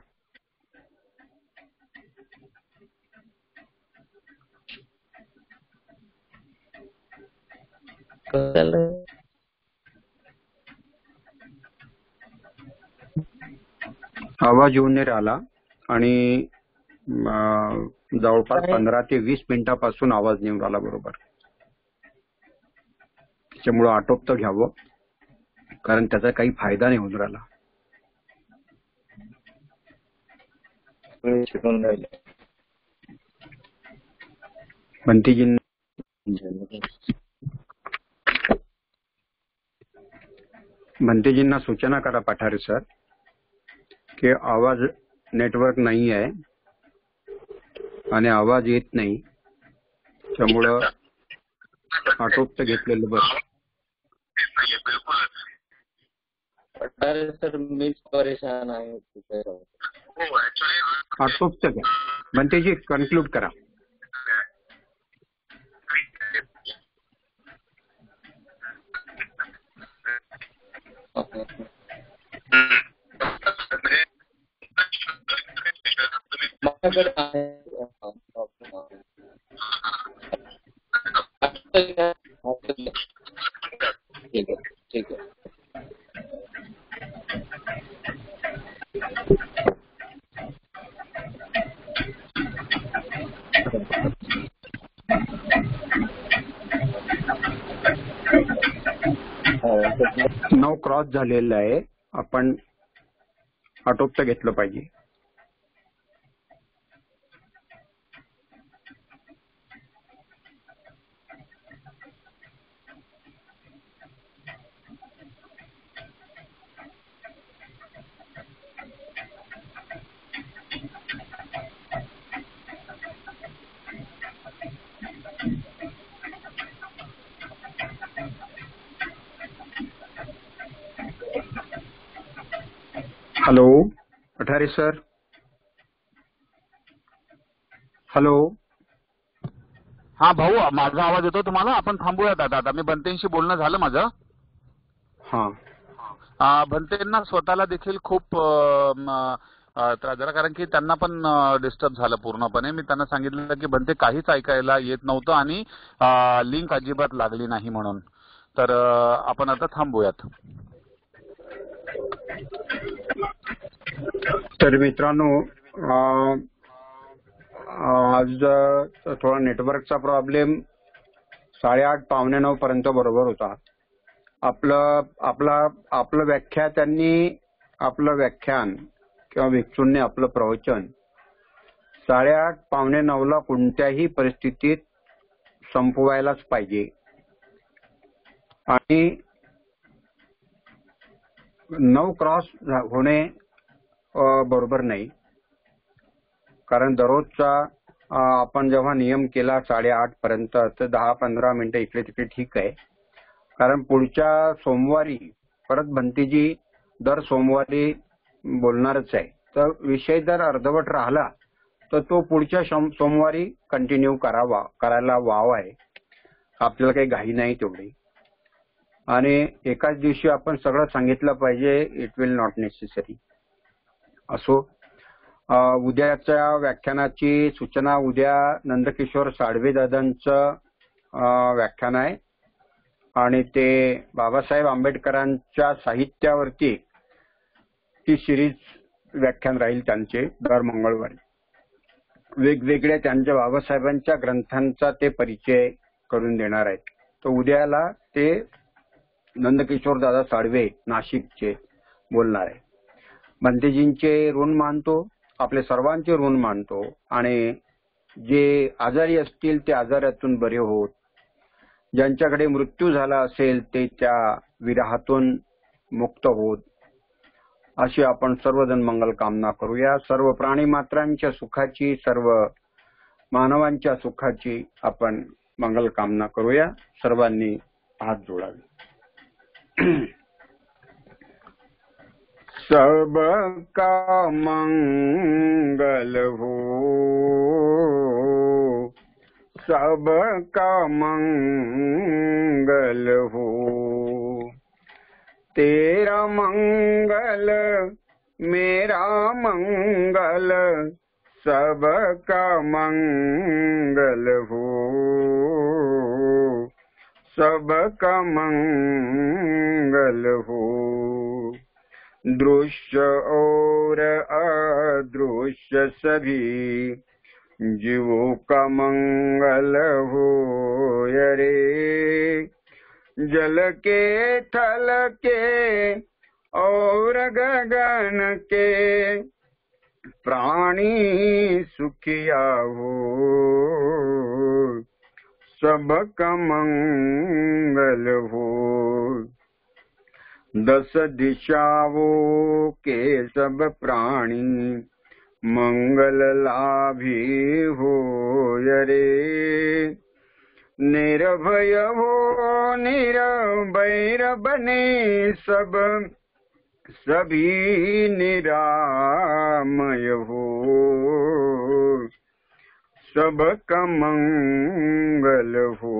आवाज येऊन नाही राहिला आणि जवळपास 15 ते 20 मिनिटापासून आवाज येऊन राहिला बरोबर. त्याच्यामुळं आटोपतं घ्यावं, कारण त्याचा काही फायदा नाही होऊन राहिला. भंतेजींना सूचना करा पठारे सर की आवाज नेटवर्क नाही आहे आणि आवाज येत नाही, त्यामुळं आटोपतं घेतलेलं बरं.
सर मी परेशान आहे.
आटोपतं घ्या. भंतेजी कन्क्लूड करा.
माझ्याकडे आहे. ठीक आहे, ठीक आहे.
नऊ क्रॉस झालेलं आहे, आपण आटोपतं घेतलं पाहिजे. Hello Pathare sir. हॅलो.
हा भाऊ, माझा आवाज येतो तुम्हाला? आपण थांबूयात आता. मी बनतेंशी बोलणं झालं माझं.
हा.
बनतेंना स्वतःला देखील खूप त्रास झाला, कारण की त्यांना पण डिस्टर्ब झालं पूर्णपणे. मी त्यांना सांगितलं की बनते काहीच ऐकायला येत नव्हतं आणि लिंक अजिबात लागली नाही म्हणून. तर आपण आता थांबूयात.
तर मित्रांनो, आज थोडा नेटवर्कचा प्रॉब्लेम 8:30 पावणे 9 पर्यंत बरोबर होता. आपलं व्याख्यान किंवा भिक्षूंनी आपलं प्रवचन 8:30 पावणे 9 कोणत्याही परिस्थितीत संपवायलाच पाहिजे. आणि 9 क्रॉस होणे बरोबर नाही. कारण दररोजचा आपण जेव्हा नियम केला 8:30 पर्यंत तर 10-15 मिनिटं इकडे तिकडे ठीक आहे. कारण पुढच्या सोमवारी परत भंतीजी दर सोमवारी बोलणारच आहे. तर विषय जर अर्धवट राहिला तर तो पुढच्या सोमवारी कंटिन्यू करायला वाव आहे. आपल्याला काही घाई नाही तेवढी. आणि एकाच दिवशी आपण सगळं सांगितलं पाहिजे, इट विल नॉट नेसेसरी. असो, उद्याच्या व्याख्यानाची सूचना, उद्या नंदकिशोर साळवे दादांचं व्याख्यान आहे आणि ते बाबासाहेब आंबेडकरांच्या साहित्यावरती ती सिरीज व्याख्यान राहील त्यांचे दर मंगळवारी. वेगवेगळ्या त्यांच्या बाबासाहेबांच्या ग्रंथांचा ते परिचय करून देणार आहेत. तर उद्याला ते नंदकिशोर दादा साळवे नाशिकचे बोलणार आहे. भंतेजींचे ऋण मानतो, आपले सर्वांचे ऋण मानतो आणि जे आजारी असतील ते आजारातून बरे होत, ज्यांच्याकडे मृत्यू झाला असेल ते त्या विरहातून मुक्त होत, अशी आपण सर्वजण मंगल कामना करूया. सर्व प्राणी मात्रांच्या सुखाची, सर्व मानवांच्या सुखाची आपण मंगल कामना करूया. सर्वांनी हात जोडावे. सबका मंगल हो, सबका मंगल हो, तेरा मंगल मेरा मंगल, सबका मंगल हो, सबका मंगल हो. दृश्य और अदृश्य सभी जीवों का मंगल हो रे. जल के थल के और गगन के प्राणी सुखिया हो, सबका मंगल हो. 10 दिशाओं के सब प्राणी मंगल लाभी हो रे. निर्भय हो निर्भय बने सब, सभी निरामय हो, सबका मंगल हो.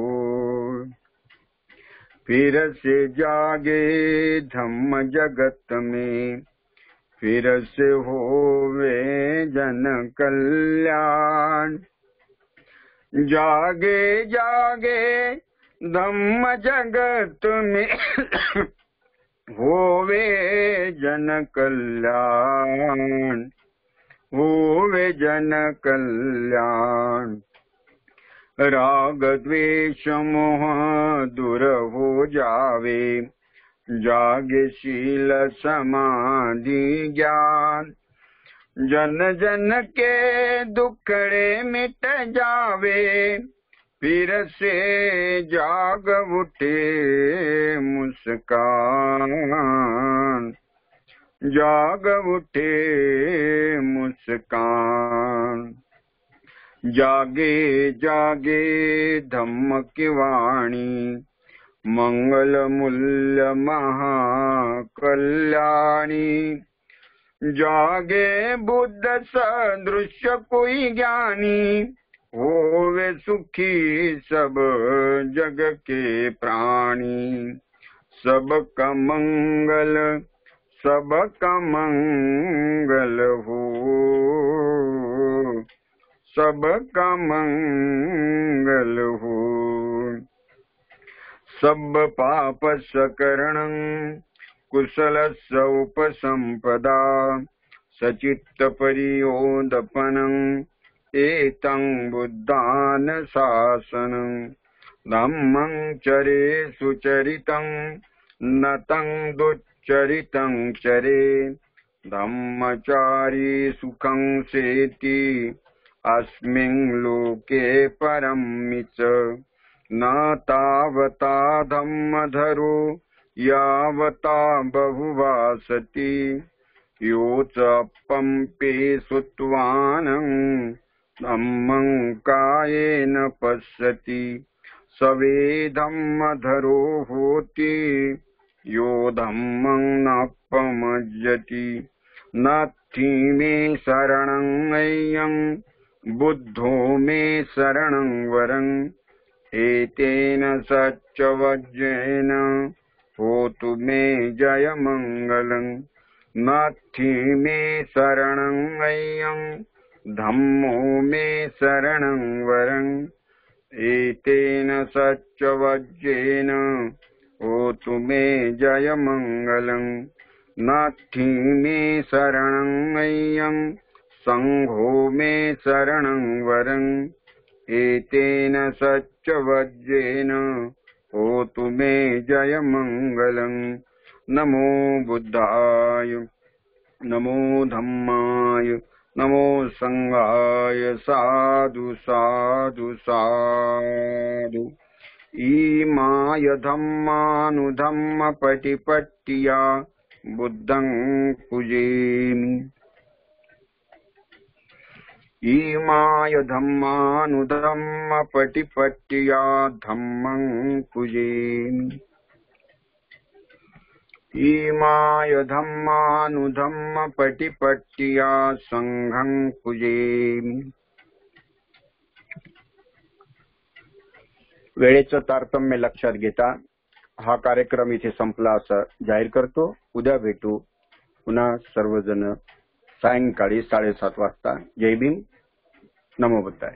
फिर से जागे धम्म जगत में, फिर से होवे जन कल्याण. जागे जागे धम्म जगत में होवे जन कल्याण, होवे जन कल्याण. राग द्वेष मोह दूर हो जावे, जागे शील समाधि ज्ञान. जन जन के दुखड़े मिट जावे, फिर से जाग उठे मुस्कान, जाग उठे मुस्कान. जागे जागे धम्म की वाणी, मंगल मूल्य महाकल्याणी. जागे बुद्ध सदृश्य कोई ज्ञानी, होवे सुखी सब जग के प्राणी. सबका मंगल, सबका मंगल हो, सबका मंगल हो. सब पाप सकरणं कुशलस्य उपसंपदा, सचित्त परियोदपनं एतं बुद्धान शासनं. धम्मं चरे सुचरितं नतं दुच्चरितं चरे, धम्मचारी सुखं सेति अस्मिन् लोके परम्मिच. न तावता धम्मधरो
यावता बहुवासति यो च पंपे सुत्वानं धम्मं कायेन पश्यति सवेधम्मधरो होति यो धम्मं नापमज्जति नत्थि मे शरणं अय्यं बुद्धो मे शरणं वरं एतेन सच्चवज्रेण होतु मे जयमङ्गलं नत्थि मे शरणं अय्यं धम्मो मे शरणं वरं एतेन सच्चवज्रेण होतु मे जयमङ्गलं नत्थि मे शरणं अय्यं संघो मे शरणं वरं एतेन सच्चवज्रेण होतु मे जयमङ्गलं नमो बुद्धाय नमो धम्माय नमो संघाय साधु साधु साधु इमाय धम्मानुधम्म पटिपट्टिया बुद्धं पूजेमि इमाय धम्मानुधम्म पटिपट्टिया धम्मं पूजेमि इमाय धम्मानुधम्म पटिपट्टिया संघं पूजेमि।
वेळेचं तारतम्य लक्षात घेता हा कार्यक्रम इथे संपला असं जाहीर करतो. उद्या भेटू पुन्हा सर्वजण सायंकाळी 7:30 वाजता. जय भीम. नमो बुद्धाय.